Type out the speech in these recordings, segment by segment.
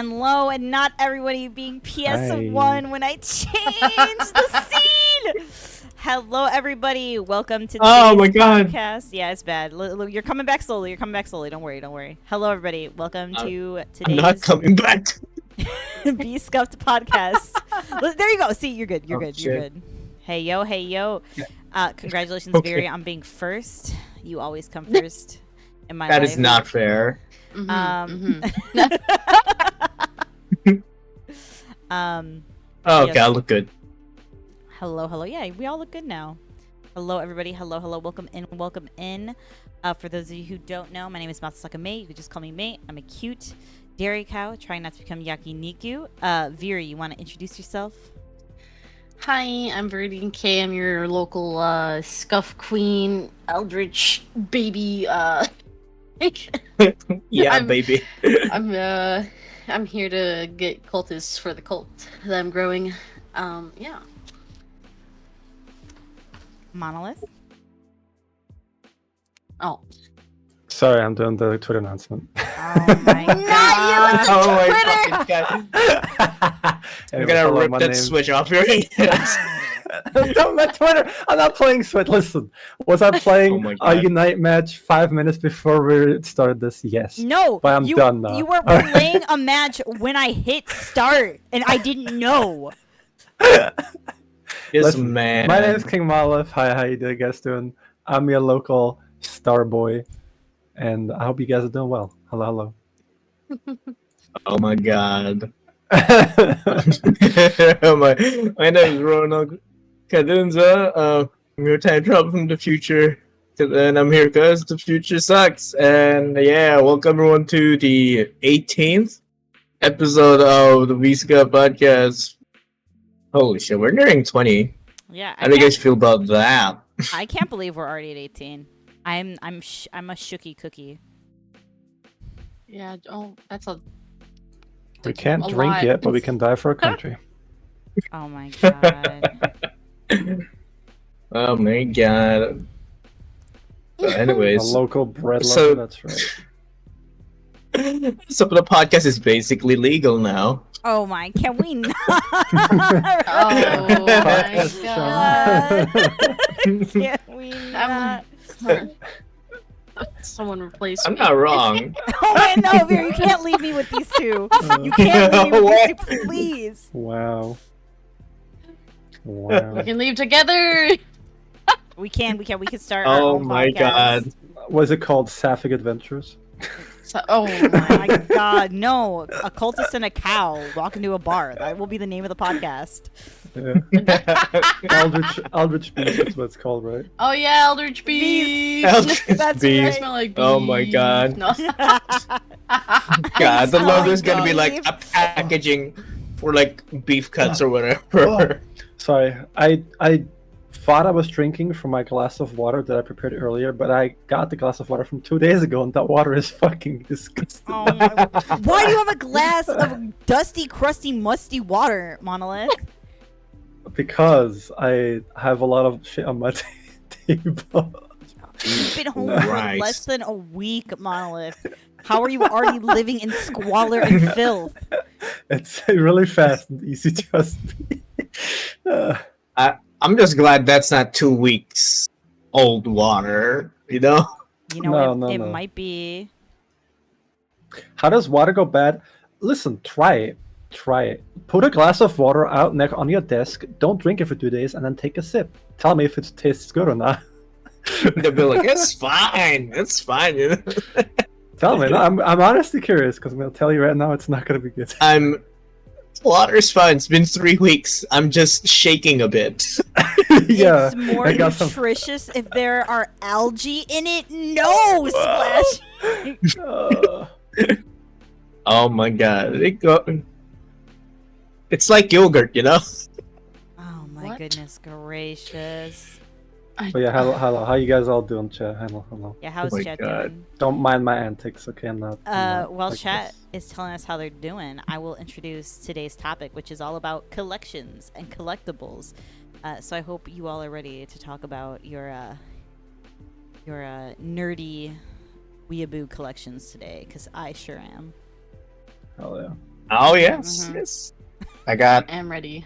Hello, and not everybody being PS1 Hi. when I changed the scene. Hello, everybody. Welcome to Oh today's my God. podcast. Yeah, it's bad. You're coming back slowly. Don't worry. Hello, everybody. Welcome to I'm not today's coming back. V-Scuffed podcast. There you go. See, you're good. You're shit. good. Hey, yo. Congratulations, Okay. Viri, on being first. You always come first in my That life. is not fair. Oh, Yes. God, look good. Hello. Yeah, we all look good now. Hello, everybody. Hello. Welcome in. For those of you who don't know, my name is Matsusaka Mei. You can just call me Mei. I'm a cute dairy cow trying not to become Yakiniku. Viri, you want to introduce yourself? Hi, I'm Viridian K. I'm your local scuff queen, eldritch baby. Yeah, I'm- baby. I'm here to get cultists for the cult that I'm growing. Yeah. Monolith? Oh. Sorry, I'm doing the Twitter announcement. Oh my god. Oh my fucking God. I'm gonna rip that switch off your hands. Don't let Twitter. I'm not playing Switch. Listen, was I Oh playing my a God. Unite match 5 minutes before we started this? Yes. No, But I'm done now. You were playing a match when I hit start, and I didn't know. Yes, Listen, man. My name is King Malif. Hi, how you guys doing? I'm your local star boy, and I hope you guys are doing well. Hello. Oh my God. Hello. my name is Ronald Cadunza. I'm your time travel from the future. And I'm here because the future sucks. And yeah, welcome everyone to the 18th episode of the V-Scuffed podcast. Holy shit, we're nearing 20. Yeah, How do you guys feel about that? I can't believe we're already at 18. I'm a shooky cookie. Yeah. Oh, that's a. We can't a drink lot. yet, but we can die for a country. Oh my god. Oh my God. So A anyways, local bread lover, So- that's right. so the podcast is basically legal now. Oh my, can we not? Oh my Podcast god. Can we not? Someone replace I'm me. not wrong. Oh man, no, Vera, you can't leave me with these two. You can't leave me with these two, please. Wow. We Wow. can leave together. We can start our Oh own my podcast. God. Was it called Sapphic Adventures? Oh Oh my god, no. A cultist and a cow walk into a bar. That will be the name of the podcast. Yeah. Eldritch Beast is what it's called, right? Oh yeah, eldritch bees. Eldritch That's bees. I right. smell like Oh my bees. God. No. God, the smell logo's like gonna be like beef. a packaging for like beef cuts or whatever. Oh. Sorry, I thought I was drinking from my glass of water that I prepared earlier, but I got the glass of water from 2 days ago, and that water is fucking disgusting. Oh my. Why do you have a glass of dusty, crusty, musty water, Monolith? Because I have a lot of shit on my table. You've been home Right. for less than a week, Monolith. How are you already living in squalor and filth? It's really fast and easy to just be. I'm just glad that's not 2 weeks old water, you know? You know, No, it no. might be. How does water go bad? Listen, try it. Put a glass of water out on your desk. Don't drink it for 2 days, and then take a sip. Tell me if it tastes good or not. They'll be like, it's fine. You know? Tell me. No, I'm honestly curious because I'm gonna tell you right now, it's not gonna be good. Water's fine. It's been 3 weeks. I'm just shaking a bit. Yeah, It's more I got some- nutritious if there are algae in it. No, Splash. Oh my God. It's like yogurt, you know? Oh my What? goodness gracious. But yeah, hello. How you guys all doing, chat? Hello. Yeah, how's my chat God. doing? Don't mind my antics, okay? I'm not. While like chat this. is telling us how they're doing, I will introduce today's topic, which is all about collections and collectibles. So I hope you all are ready to talk about your nerdy weeaboo collections today, because I sure am. Hell yeah. Oh yes, Mhm. yes. I got I'm ready.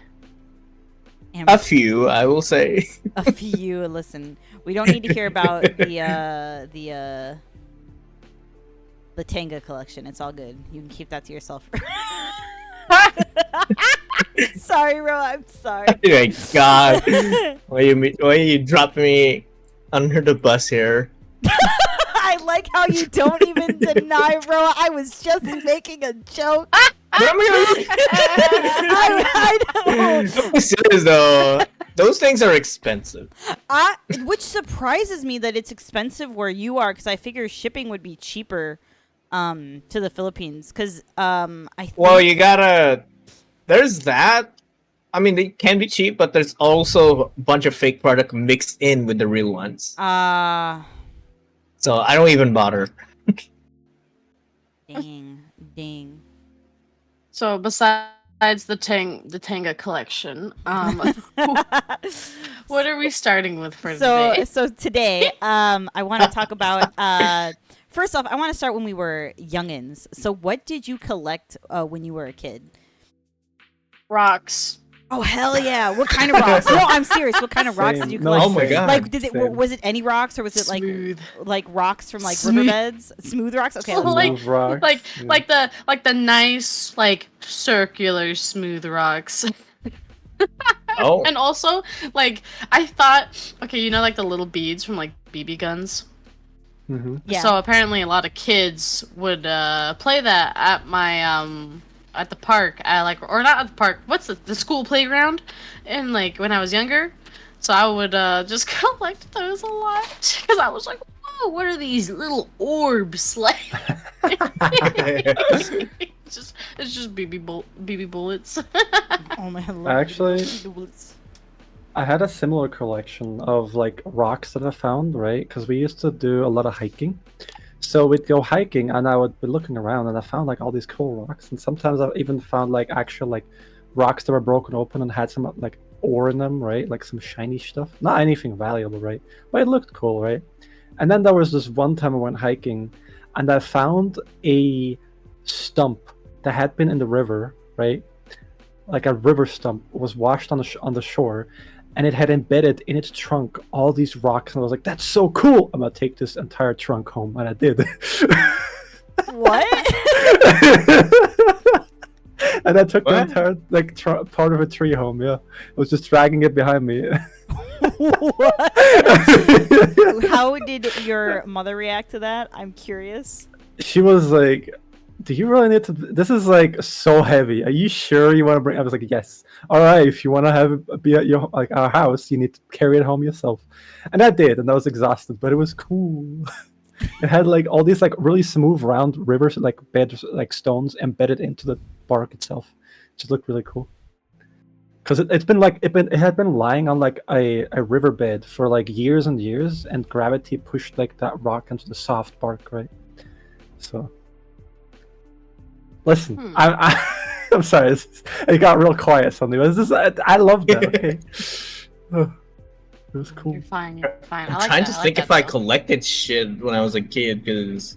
a few, I will say. A few. Listen, we don't need to hear about the Tenga collection. It's all good. You can keep that to yourself. Sorry, Ro. I'm sorry. Oh my god. Why you drop me under the bus here? I like how you don't even deny, Ro. I was just making a joke. But I'm gonna I know. serious though. Those things are expensive. Which surprises me that it's expensive where you are, because I figure shipping would be cheaper to the Philippines. Because I think, Well, you gotta. There's that. I mean, they can be cheap, but there's also a bunch of fake product mixed in with the real ones. So I don't even bother. dang. So besides the Tenga collection, what are we starting with for today? So today, I want to talk about. First off, I want to start when we were youngins. So, what did you collect when you were a kid? Rocks. Oh hell yeah! What kind of rocks? No, I'm serious. What kind of rocks did you Same. collect? Oh my god. Like, Same. was it any rocks, or was it Smooth. like rocks from like Smooth. riverbeds? Smooth rocks. Okay. Well, Let's like- Smooth rocks, yeah. like the nice like circular smooth rocks. Oh. And also, like, I thought, okay, you know, like the little beads from like BB guns. Yeah. So apparently, a lot of kids would play that at my at the park, or not at the park. What's the school playground? And like when I was younger, so I would just collect those a lot because I was like, whoa, what are these little orbs like? it's just BB bullets. Oh my lord. Actually, I had a similar collection of like rocks that I found, right? Because we used to do a lot of hiking. So we'd go hiking and I would be looking around and I found like all these cool rocks. And sometimes I even found like actual like rocks that were broken open and had some like ore in them, right? Like some shiny stuff. Not anything valuable, right? But it looked cool, right? And then there was this one time I went hiking and I found a stump that had been in the river, right? Like a river stump was washed on the shore, and it had embedded in its trunk all these rocks. And I was like, "That's so cool! I'm gonna take this entire trunk home," and I did. What? And I took the What? entire like part of a tree home. Yeah, I was just dragging it behind me. What? How did your mother react to that? I'm curious. She was like, "Do you really need to? This is like so heavy. Are you sure you want to bring?" I was like, "Yes. All right. If you want to have it be at your like our house, you need to carry it home yourself." And I did, and I was exhausted, but it was cool. It had like all these like really smooth round rivers, like beds, like stones embedded into the bark itself. It just looked really cool. Because it had been lying on like a riverbed for like years and years, and gravity pushed like that rock into the soft bark, right? So. Listen, I'm sorry. It got real quiet suddenly. I loved that. Okay, oh, it was cool. You're fine. You're fine. I'm I like trying that. to I think like if that, I though. collected shit when I was a kid, because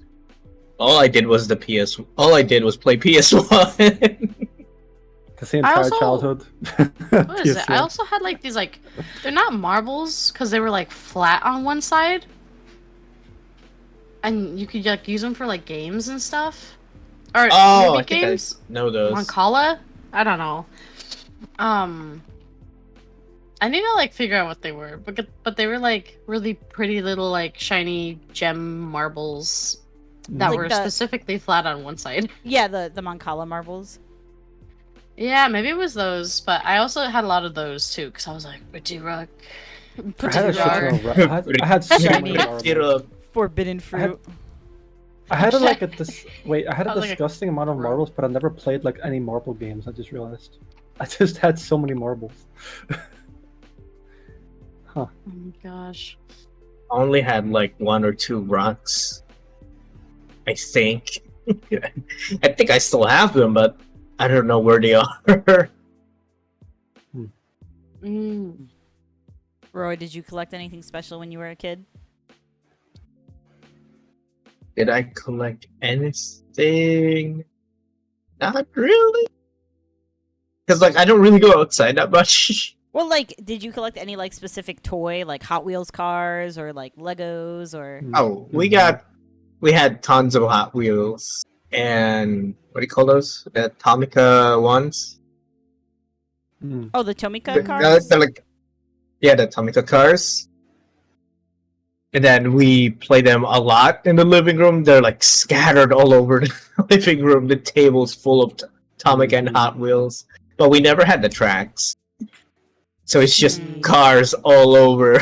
all I did was All I did was play PS1. That's the entire also- childhood. What is it? I PS1. also had like these like they're not marbles because they were like flat on one side, and you could like use them for like games and stuff, or Oh, maybe I think I games. know those. Mancala? I don't know. I need to like figure out what they were, but they were like really pretty little like shiny gem marbles that Like were the- specifically flat on one side. Yeah, the Mancala marbles. Yeah, maybe it was those, but I also had a lot of those too because I was like, pretty rock. I had a shit Rock. ton of I had so many Get marbles. up. Forbidden fruit. I had I had a I was like a- disgusting amount of marbles, but I never played like any marble games. I just realized. I just had so many marbles. Oh my gosh. I only had like 1 or 2 rocks. I think. I think I still have them, but I don't know where they are. Roy, did you collect anything special when you were a kid? Did I collect anything? Not really. Because, like, I don't really go outside that much. Well, like, did you collect any like specific toy, like Hot Wheels cars or like Legos or? Oh, we had tons of Hot Wheels. And what do you call those? The Atomica ones? Mm. Oh, the Tomica The- cars. the, like, yeah, the Atomica cars. And then we play them a lot in the living room. They're like scattered all over the living room. The table's full of Atomica and Hot Wheels. But we never had the tracks. So it's just cars all over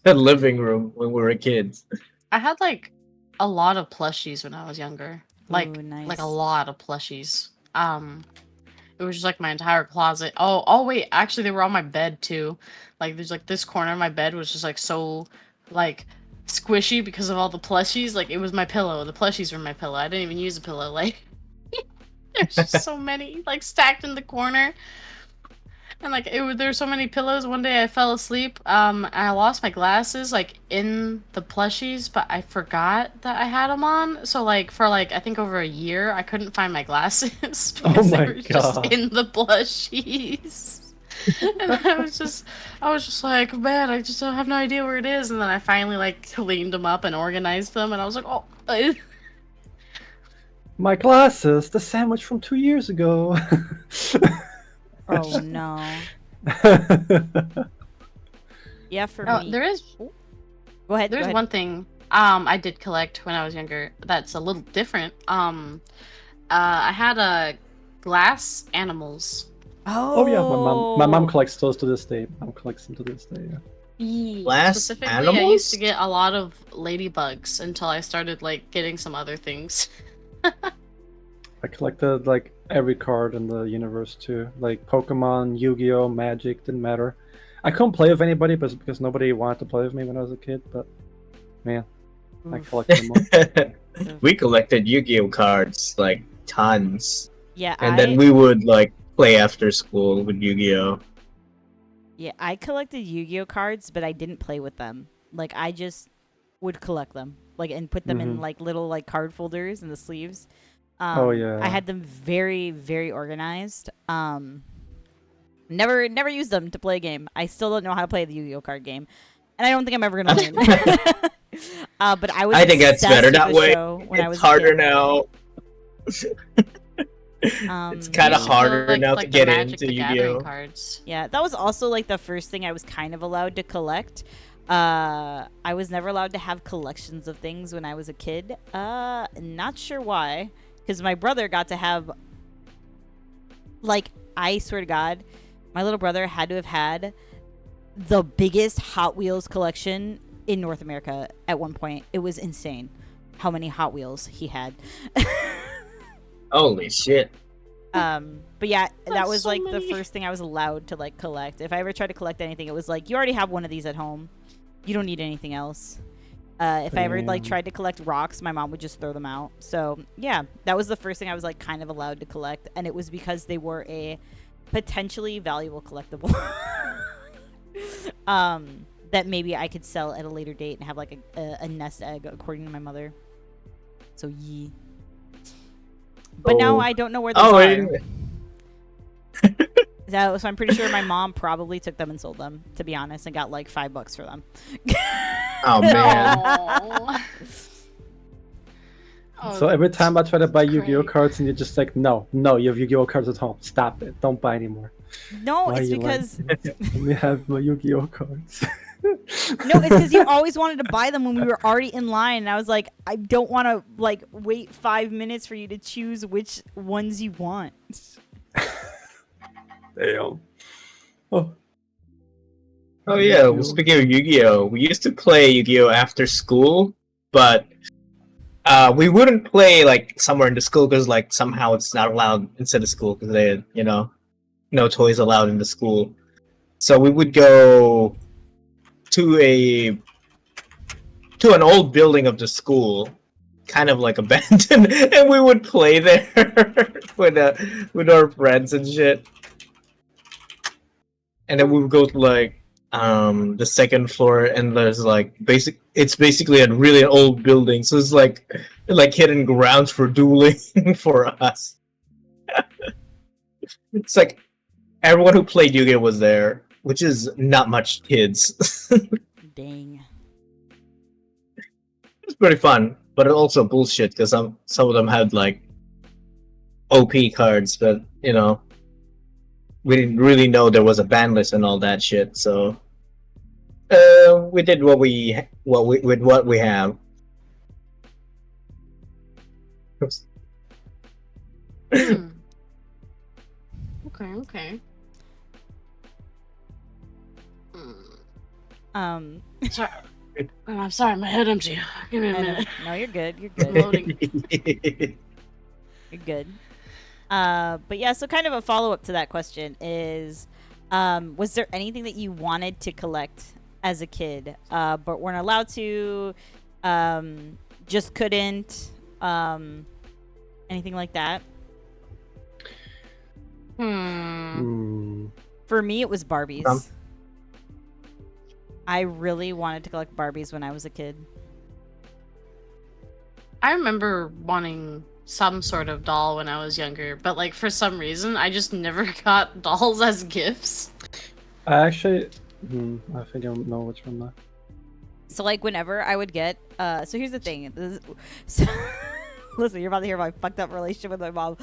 the living room when we were kids. I had like a lot of plushies when I was younger. Like Ooh, nice. like a lot of plushies. It was just like my entire closet. Oh wait, actually they were on my bed too. Like there's like this corner of my bed was just like so like squishy because of all the plushies. Like it was my pillow. The plushies were my pillow. I didn't even use a pillow. Like there's just so many like stacked in the corner. And like there were so many pillows. One day I fell asleep. I lost my glasses like in the plushies, but I forgot that I had them on. So like for like I think over a year, I couldn't find my glasses because my they were just God. in the plushies. And I was just like, man, I just don't have no idea where it is. And then I finally like cleaned them up and organized them, and I was like, oh. My glasses, the sandwich from 2 years ago. Oh no. Yeah, for Oh, me. there is Go ahead. There's go ahead. one thing I did collect when I was younger that's a little different. I had glass animals. Oh yeah, my mom collects those to this day. Mom collects them to this day. Yeah. Glass Specifically, I animals? used to get a lot of ladybugs until I started like getting some other things. I collected like every card in the universe too, like Pokemon, Yu-Gi-Oh, Magic. Didn't matter. I couldn't play with anybody, but because nobody wanted to play with me when I was a kid. But man, I Oof. collected them all. We collected Yu-Gi-Oh cards, like tons. Yeah, And then we would like play after school with Yu-Gi-Oh. Yeah, I collected Yu-Gi-Oh cards, but I didn't play with them. Like I just would collect them, like and put them in Mhm. like little like card folders in the sleeves. Oh, yeah. I had them very very organized. Never used them to play a game. I still don't know how to play the Yu-Gi-Oh card game, and I don't think I'm ever gonna learn. But I was. I think that's obsessed better with that the way. show when I was It's a harder kid. now. It's kind I of used to harder collect, now to like, the get Magic into the Gathering Yu-Gi-Oh. cards. Yeah, that was also like the first thing I was kind of allowed to collect. I was never allowed to have collections of things when I was a kid. Not sure why, because my brother got to have. Like, I swear to God, my little brother had to have had the biggest Hot Wheels collection in North America at one point. It was insane how many Hot Wheels he had. Holy shit. But yeah, that That's was so like the many. first thing I was allowed to like collect. If I ever tried to collect anything, it was like, you already have one of these at home. You don't need anything else. If I ever like Damn. tried to collect rocks, my mom would just throw them out. So yeah, that was the first thing I was like kind of allowed to collect, and it was because they were a potentially valuable collectible. That maybe I could sell at a later date and have like a nest egg, according to my mother. So yee. But now Oh. I don't know where those Oh, are. wait. So I'm pretty sure my mom probably took them and sold them, to be honest, and got like $5 for them. Oh, man. Aw. Oh, So every time I try to buy that's Yu-Gi-Oh great. cards, and you're just like, no, you have Yu-Gi-Oh cards at home. Stop it. Don't buy anymore. No, Why it's you like- because Let me have my Yu-Gi-Oh cards. no, it's because you always wanted to buy them when we were already in line, and I was like, I don't want to like wait 5 minutes for you to choose which ones you want. Damn. Oh. Oh yeah, well, speaking of Yu-Gi-Oh, we used to play Yu-Gi-Oh after school, but we wouldn't play like somewhere in the school because like somehow it's not allowed inside the school because they had, no toys allowed in the school. So we would go to an old building of the school, kind of like abandoned, and we would play there with our friends and shit. And then we would go to like the second floor, and there's like it's basically a really old building, so it's like hidden grounds for dueling for us. It's like everyone who played Yu-Gi-Oh was there, which is not much kids. Dang. It's pretty fun, but also bullshit because some of them had like OP cards, but you know, we didn't really know there was a ban list and all that shit. So we did what we with what we have. Oops. Hmm. Okay. Um, Sorry. I'm sorry, my head empty. Give me a minute. no, you're good. You're I'm good. loading. You're good. But yeah, so kind of a follow up to that question is, was there anything that you wanted to collect as a kid, but weren't allowed to, just couldn't, anything like that? For me, it was Barbies. I really wanted to collect Barbies when I was a kid. I remember wanting some sort of doll when I was younger, but like for some reason, I just never got dolls as gifts. I actually, I think I know which one now. So like whenever I would get, so here's the thing. Listen, you're about to hear my fucked up relationship with my mom.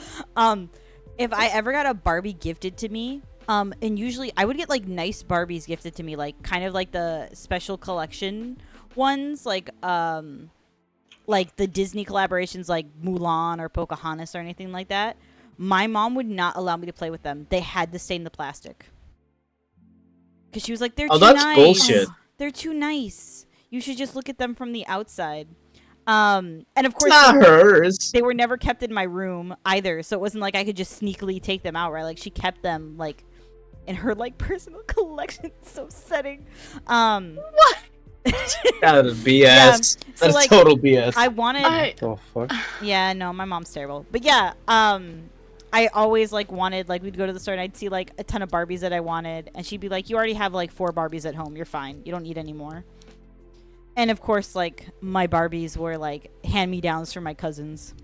If I ever got a Barbie gifted to me, and usually I would get like nice Barbies gifted to me, like kind of like the special collection ones, like the Disney collaborations like Mulan or Pocahontas or anything like that. My mom would not allow me to play with them. They had to stay in the plastic. Because she was like, they're too that's nice. bullshit. They're too nice. You should just look at them from the outside. And of It's course, not hers. they were never kept in my room either. So it wasn't like I could just sneakily take them out, right? Like she kept them like in her like personal collection. It's so upsetting. What? That is BS. Yeah, so, That's like, total BS. I wanted. The fuck? Yeah, no, my mom's terrible. But yeah, I always like wanted, like we'd go to the store and I'd see like a ton of Barbies that I wanted, and she'd be like, "You already have like 4 Barbies at home. You're fine. You don't need any more." And of course, like my Barbies were like hand-me-downs from my cousins,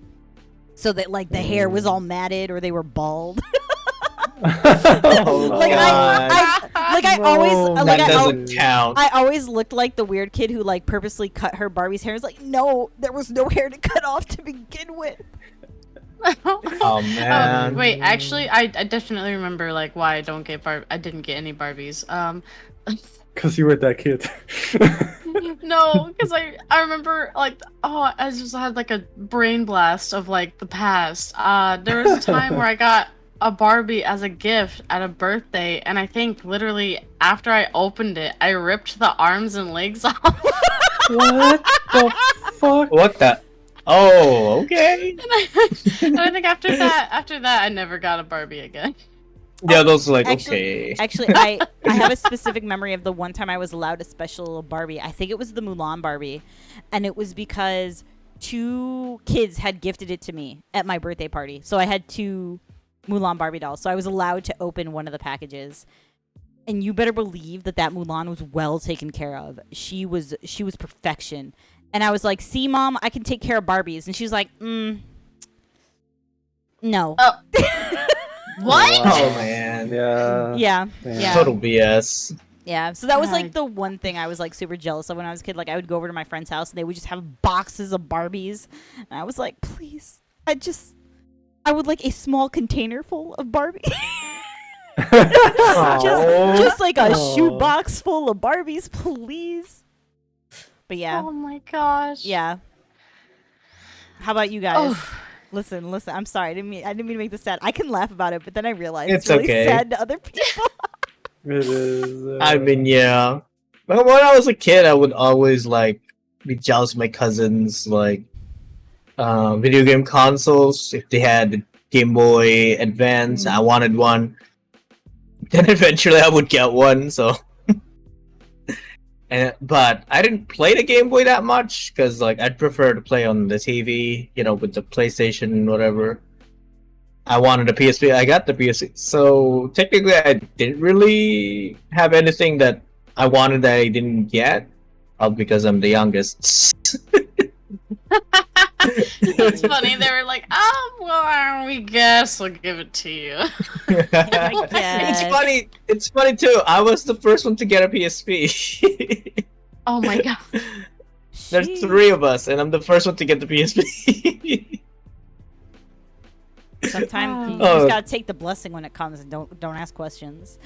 so that like the hair was all matted or they were bald. Oh, Like God. I always like that I al- doesn't count. I always looked like the weird kid who like purposely cut her Barbie's hair. It's like, no, there was no hair to cut off to begin with. Oh man. Wait, actually, I definitely remember like why I didn't get any Barbies. Because you were that kid. No, because I remember like I just had like a brain blast of like the past. There was a time where I got a Barbie as a gift at a birthday, and I think literally after I opened it, I ripped the arms and legs off. What the fuck? What the? Oh, okay. And I think after that, I never got a Barbie again. Yeah, those are like Actually, okay. I have a specific memory of the one time I was allowed a special little Barbie. I think it was the Mulan Barbie, and it was because 2 kids had gifted it to me at my birthday party. So I had 2 Mulan Barbie dolls. So I was allowed to open one of the packages. And you better believe that Mulan was well taken care of. She was perfection. And I was like, "See, Mom, I can take care of Barbies." And she was like, no. Oh. What? Oh man. Yeah. Yeah. Damn. Yeah. Total BS. Yeah, so that was like God. the one thing I was like super jealous of when I was a kid. Like I would go over to my friend's house and they would just have boxes of Barbies, and I was like, please, I would like a small container full of Barbie, just like a shoe box full of Barbies, please. But yeah, Oh my gosh. yeah. How about you guys? Oh. Listen. I'm sorry. I didn't mean to make this sad. I can laugh about it, but then I realized It's it's really okay. sad to other people. It is. I mean, yeah. But when I was a kid, I would always like be jealous of my cousins, like video game consoles. If they had the Game Boy Advance, I wanted one. Then eventually, I would get one. So, but I didn't play the Game Boy that much because, like, I'd prefer to play on the TV, you know, with the PlayStation, whatever. I wanted a PSP. I got the PSP. So technically, I didn't really have anything that I wanted that I didn't get, all because I'm the youngest. It's funny. They were like, "Oh, well, we guess we'll give it to you." It's guess. funny. It's funny too. I was the first one to get a PSP. Oh my god. There's Sheesh. 3 of us, and I'm the first one to get the PSP. Sometimes you Oh. just gotta take the blessing when it comes and don't ask questions.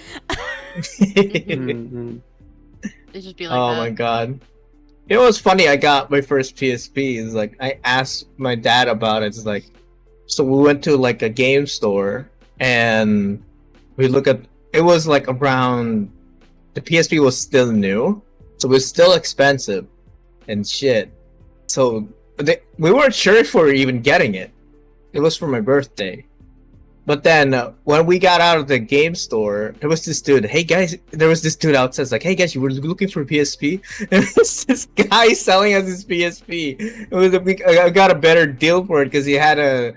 Mhm. It just be like Oh that. my god. You know what's funny? I got my first PSP. Is like I asked my dad about it. It's like, so we went to like a game store and we look at. It was like around. The PSP was still new, so it was still expensive, and shit. So we weren't sure if we were even getting it. It was for my birthday. But then when we got out of the game store, there was this dude. Hey guys, there was this dude outside. Like, hey guys, you were looking for a PSP? And it was this guy selling us his PSP. It was I got a better deal for it because he had a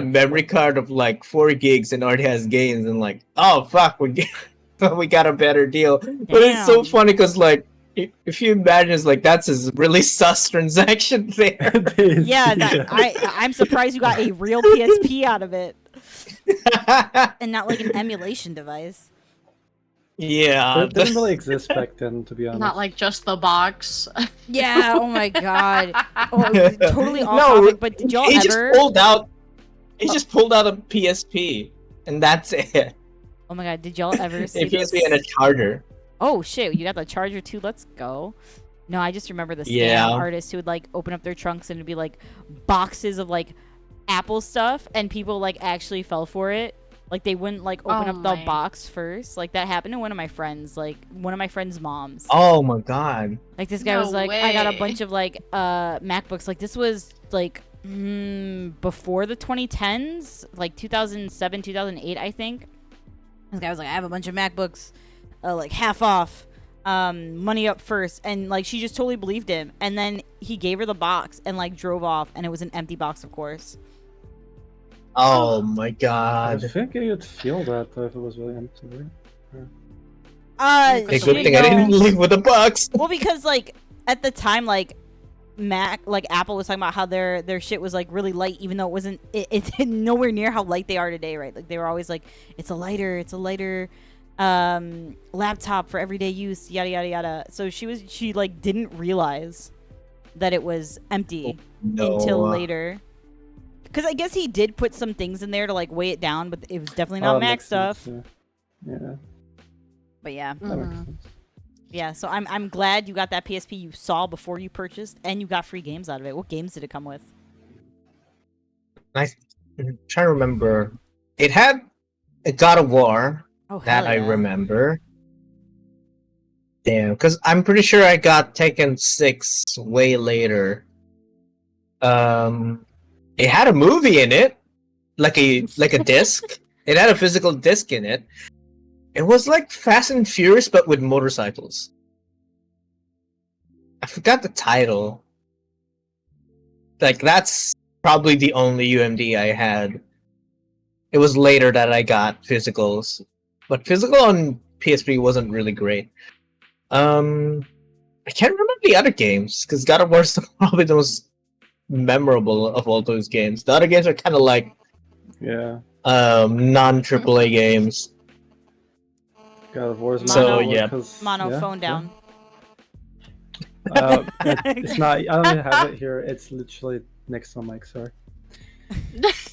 memory card of like 4 gigs and already has games. And like, oh fuck, we got a better deal. But it's so Damn. funny because like, if you imagine, it's like that's a really sus transaction there. It is, Yeah, I'm surprised you got a real PSP out of it and not like an emulation device. Yeah. It didn't really exist back then, to be honest. Not like just the box. Yeah. Oh my god. Oh, totally off No, topic. But did y'all he ever? just pulled out a PSP, and that's it. Oh my god. Did y'all ever A see those? PSP and a charger. Oh shit, you got the charger too. Let's go. No, I just remember the scam Yeah. artists who would like open up their trunks and it'd be like boxes of like Apple stuff, and people like actually fell for it. Like they wouldn't like open Oh up the my. box first. Like that happened to one of my friends, like one of my friend's moms. Oh my god. Like this guy No was like, I got a way. bunch of like MacBooks. Like this was like before the 2010s, like 2007, 2008, I think. This guy was like, I have a bunch of MacBooks, like half off, money up first, and like she just totally believed him. And then he gave her the box and like drove off, and it was an empty box, of course. Oh my I god. think you'd feel that though if it was really empty. Right? A It's good you thing I didn't know. leave with a box. Well, because like at the time, like Apple was talking about how their shit was like really light, even though it wasn't. It's nowhere near how light they are today, right? Like they were always like, it's a lighter laptop for everyday use, yada yada yada. So she like didn't realize that it was empty until later. Because I guess he did put some things in there to like weigh it down, but it was definitely not Oh, Mac makes sense, stuff. Yeah, But yeah. that makes Mhm. sense. Yeah, so I'm glad you got that PSP you saw before you purchased, and you got free games out of it. What games did it come with? I'm trying to remember. It had a God of War Oh, that hell I yeah. remember. Damn, because I'm pretty sure I got Tekken 6 way later. It had a movie in it, like a disc. It had a physical disc in it. It was like Fast and Furious, but with motorcycles. I forgot the title. Like that's probably the only UMD I had. It was later that I got physicals, but physical on PSP wasn't really great. I can't remember the other games because God of War is probably the most memorable of all those games. The other games are kind of like Yeah. non AAA games. God of War is So, memorable yeah. 'cause- Mono, yeah, phone yeah. down. It's not. I don't even have it here. It's literally next to my mic. Sorry.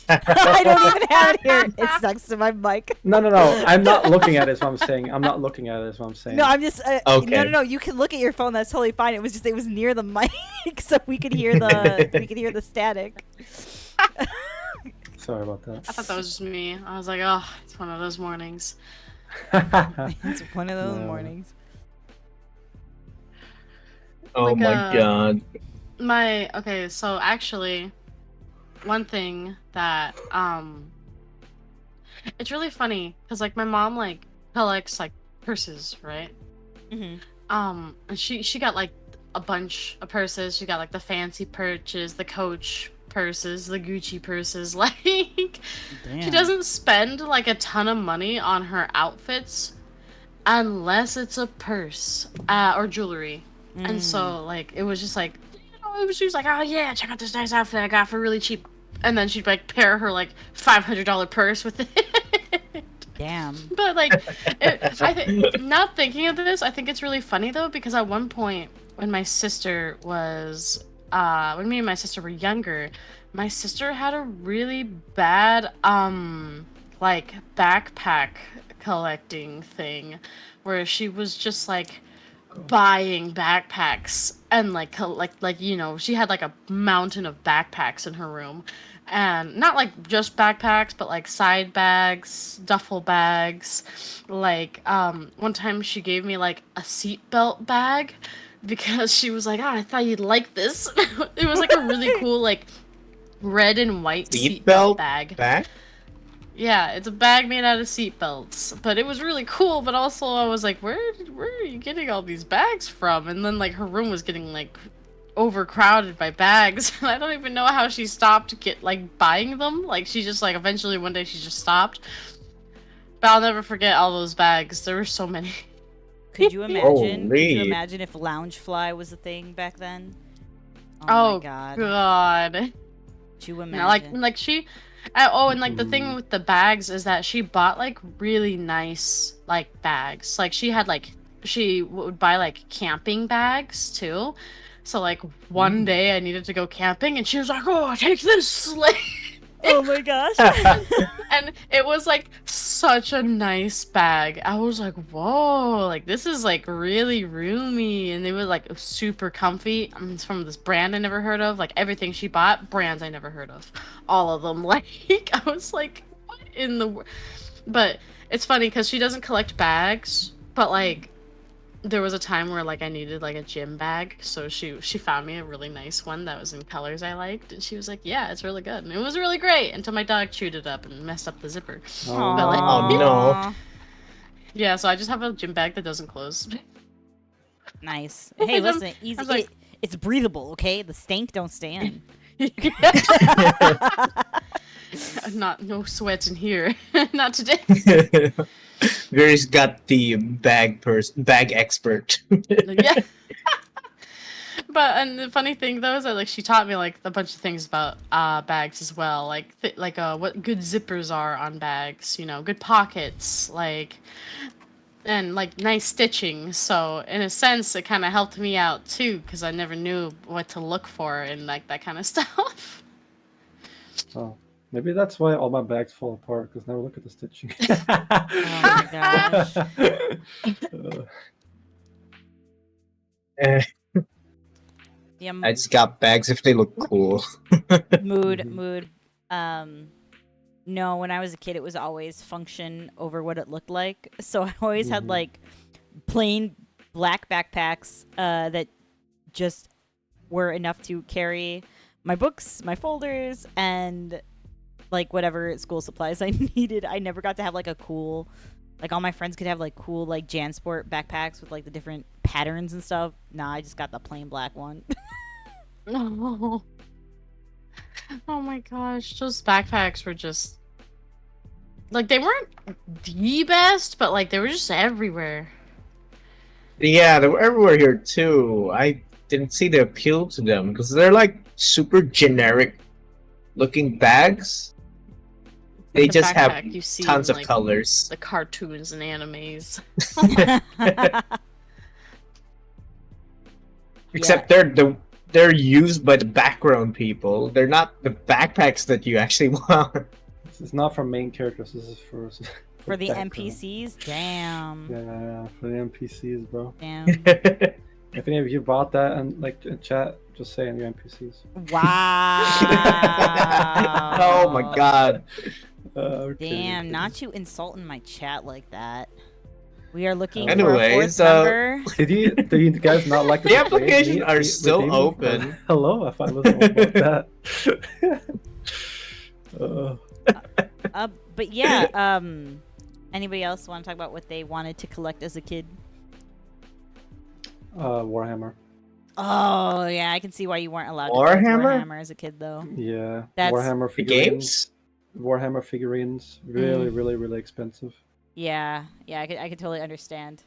I don't even have it here. It's next to my mic. No. I'm not looking at it. Is what I'm saying. I'm not looking at it. Is what I'm saying. No, I'm just. Okay. No. You can look at your phone. That's totally fine. It was near the mic, so we could hear the static. Sorry about I that. thought that was just me. I was like, oh, it's one of those mornings. It's one of those No. mornings. Oh Like, my god. Okay, so actually, one thing that it's really funny because like my mom like collects like purses, right? Mm-hmm. And she got like a bunch of purses. She got like the fancy purses, the Coach purses, the Gucci purses. Like she doesn't spend like a ton of money on her outfits unless it's a purse or jewelry. And so like it was just like, she was like, oh yeah, check out this nice outfit I got for really cheap. And then she'd like pair her like $500 purse with it. Damn. But like, not thinking of this, I think it's really funny though, because at one point when my sister was, when me and my sister were younger, my sister had a really bad, like backpack collecting thing, where she was just like buying backpacks and like she had like a mountain of backpacks in her room, and not like just backpacks but like side bags, duffel bags. Like one time she gave me like a seatbelt bag because she was like, I thought you'd like this. It was like a really cool like red and white seatbelt bag. Yeah, it's a bag made out of seatbelts, but it was really cool. But also, I was like, where are you getting all these bags from? And then like her room was getting like overcrowded by bags. I don't even know how she stopped buying them. Like she just like eventually one day she just stopped. But I'll never forget all those bags. There were so many. Could you imagine? Could you Holy. imagine if Loungefly was a thing back then? Oh my god. God. Could you No, like imagine? she. Oh, and like the thing with the bags is that she bought like really nice like bags. Like she would buy like camping bags too. So like one day I needed to go camping and she was like, "Oh, take this!" Like, Oh my gosh. and it was like such a nice bag. I was like, "Whoa, like this is like really roomy," and it was like super comfy. It's from this brand I never heard of. Like everything she bought, brands I never heard of, all of them. Like I was like, "What in the?" But it's funny because she doesn't collect bags, but like there was a time where like I needed like a gym bag, so she found me a really nice one that was in colors I liked, and she was like, "Yeah, it's really good," and it was really great until my dog chewed it up and messed up the zipper. But like, Oh, no. yeah, so I just have a gym bag that doesn't close. Nice. Hey, I'm- listen, I easy. was like- It's breathable, okay? The stank don't stand. No sweat in here. Not today. Gary's got the bag expert. Yeah. And the funny thing though is that like she taught me like a bunch of things about bags as well, like what good zippers are on bags, good pockets, like, and like nice stitching. So in a sense, it kind of helped me out too because I never knew what to look for and like that kind of stuff. Oh, maybe that's why all my bags fall apart, because never look at the stitching. Oh my gosh. Eh, Yeah, I just got bags if they look cool. mood. No, when I was a kid, it was always function over what it looked like. So I always had like plain black backpacks that just were enough to carry my books, my folders, and like whatever school supplies I needed. I never got to have like a cool, like all my friends could have like cool like JanSport backpacks with like the different patterns and stuff. Nah, I just got the plain black one. Oh. Oh my gosh, those backpacks were just like they weren't the best, but like they were just everywhere. Yeah, they were everywhere here too. I didn't see the appeal to them because they're like super generic looking bags. They The just have backpack you see tons in, of like, colors. the cartoons and animes. Except they're used by the background people. They're not the backpacks that you actually want. This is not for main characters. This is for For the background. NPCs? Damn. Yeah, for the NPCs, bro. Damn. If any of you bought that and like in chat, just say in your NPCs. Wow. Oh my god. Okay, Damn, okay. not you insulting my chat like that. We are looking Anyways, for a fourth member. Did you guys not like The applications are still open. Hello, if I was about that. But yeah, anybody else want to talk about what they wanted to collect as a kid? Warhammer. Oh, yeah, I can see why you weren't allowed to collect Warhammer? Warhammer as a kid, though. Yeah, That's- Warhammer The figurines. games? Warhammer figurines, really, really expensive. Yeah, I could totally understand.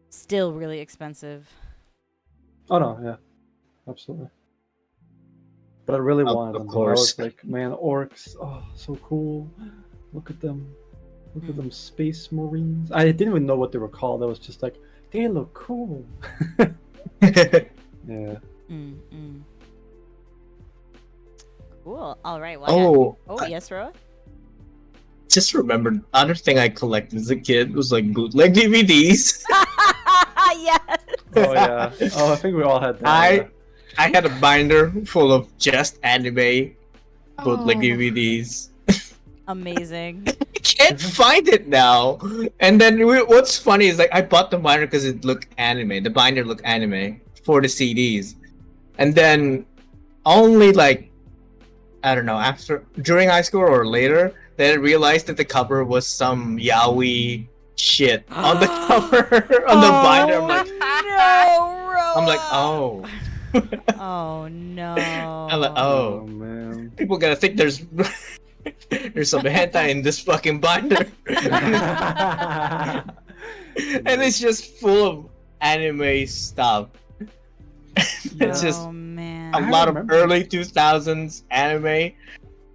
Still really expensive. Oh no, yeah. absolutely. But I really wanted Of them. course. I was like, man, orcs, oh, so cool. Look at them. Look at them, space marines. I didn't even know what they were called. I was just like, they look cool. Yeah. Cool. All right. Well, yes, Roa. Just remembered, other thing I collected as a kid was like bootleg DVDs. Yes. Oh yeah. Oh, I think we all had that. I had a binder full of just anime bootleg Oh. DVDs. Amazing. I can't find it now. And then what's funny is like I bought the binder because it looked anime. The binder looked anime for the CDs, and then only like I don't know during high school or later, then I realized that the cover was some yaoi shit on the cover on the binder. I'm like, no, Roa. I'm like, oh. Oh no. I'm like, Oh oh, man. people gotta think there's some hentai in this fucking binder, and it's just full of anime stuff. It's just Oh man. a I lot of remember. early 2000s anime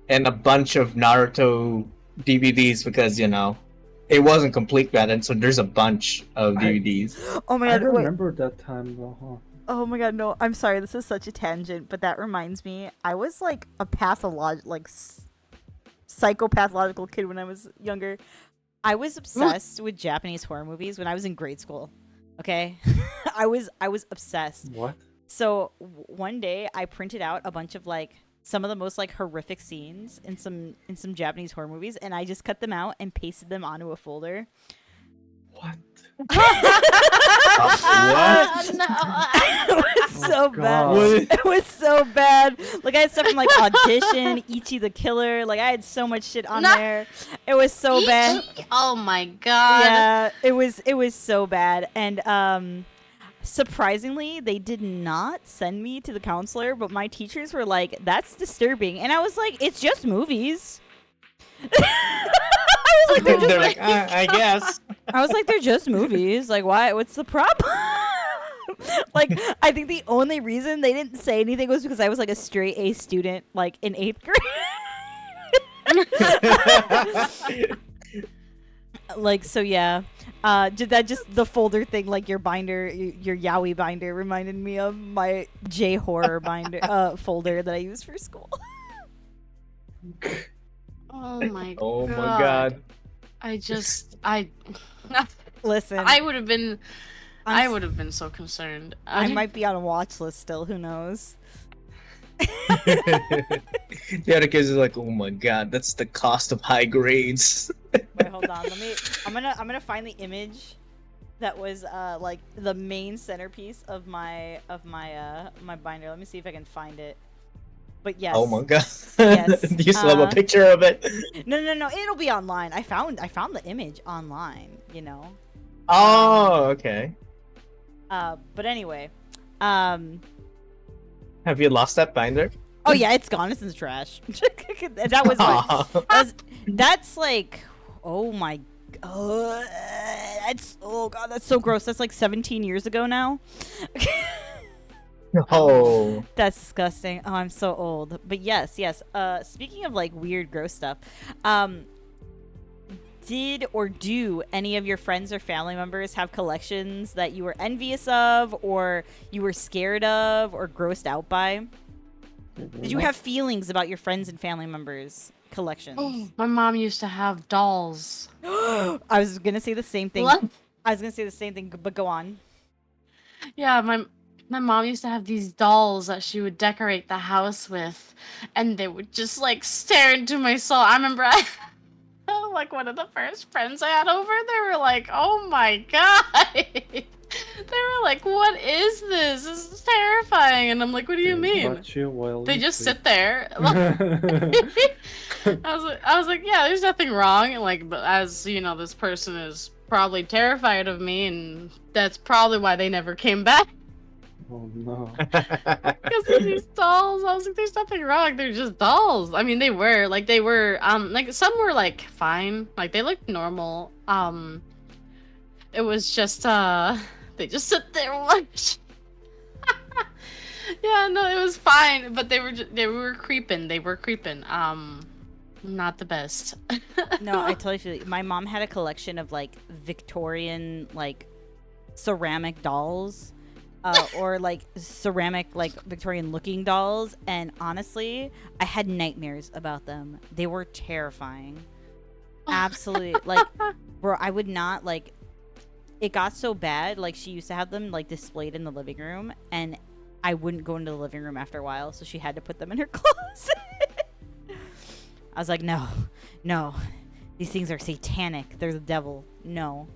and a bunch of Naruto DVDs because it wasn't complete yet, and so there's a bunch of DVDs. Oh my I god. Wait. remember that time though, huh? Oh my god, no. I'm sorry. This is such a tangent, but that reminds me. I was like a psychopathological kid when I was younger. I was obsessed with Japanese horror movies when I was in grade school. Okay? I was obsessed. What? So one day I printed out a bunch of like some of the most like horrific scenes in some Japanese horror movies, and I just cut them out and pasted them onto a folder. What? What? No. It was so bad. God. It was so bad. Like I had stuff from like Audition, Ichi the Killer. Like I had so much shit on No. there. It was so bad. Oh my god. Yeah, it was so bad. And surprisingly, they did not send me to the counselor, but my teachers were like, "That's disturbing," and I was like, "It's just movies." I was like, They're like, I guess. they're just movies. Like, why? What's the problem? Like, I think the only reason they didn't say anything was because I was like a straight A student, like in 8th grade. Like, so yeah. Did that just the folder thing, like your binder, your yaoi binder, reminded me of my J horror binder folder that I used for school. Oh my Oh god. my god. Listen, I would have been I'm I s- would have been so concerned. I might be on a watch list still. Who knows? The other kids are like, oh my god, that's the cost of high grades. Wait, hold on. I'm gonna find the image that was like the main centerpiece of my my binder. Let me see if I can find it. But yes. Oh my god. Yes, Do you still have a picture of it? No. It'll be online. I found the image online. You know. Oh, okay. But anyway. Have you lost that binder? Oh yeah, it's gone. It's in the trash. That was my, that's like, oh my god, that's so gross. That's like 17 years ago now. Oh. That's disgusting. Oh, I'm so old. But yes. Speaking of like weird, gross stuff, did or do any of your friends or family members have collections that you were envious of, or you were scared of, or grossed out by? Did you have feelings about your friends and family members' collections? Oh, my mom used to have dolls. I was gonna say the same thing. What? I was gonna say the same thing, but go on. Yeah, my mom used to have these dolls that she would decorate the house with, and they would just like stare into my soul. I remember like one of the first friends I had over, they were like, "Oh my god." They were like, "What is this? This is terrifying." And I'm like, "What do you mean?" They just sit there. I was like, "Yeah, there's nothing wrong." And like, but as you know, this person is probably terrified of me, and that's probably why they never came back. Oh no. Because of these dolls. I was like, there's nothing wrong. They're just dolls. I mean, they were like some were like fine. Like they looked normal. It was just they just sit there and watch. Yeah, no, it was fine, but they were creeping. They were creeping. Not the best. No, I totally feel you. My mom had a collection of like Victorian like ceramic dolls, or like ceramic like Victorian looking dolls, and honestly, I had nightmares about them. They were terrifying. Absolutely, like, bro, I would not like. It got so bad. Like she used to have them like displayed in the living room, and I wouldn't go into the living room after a while, so she had to put them in her closet. I was like, no, no, these things are satanic. They're the devil. No.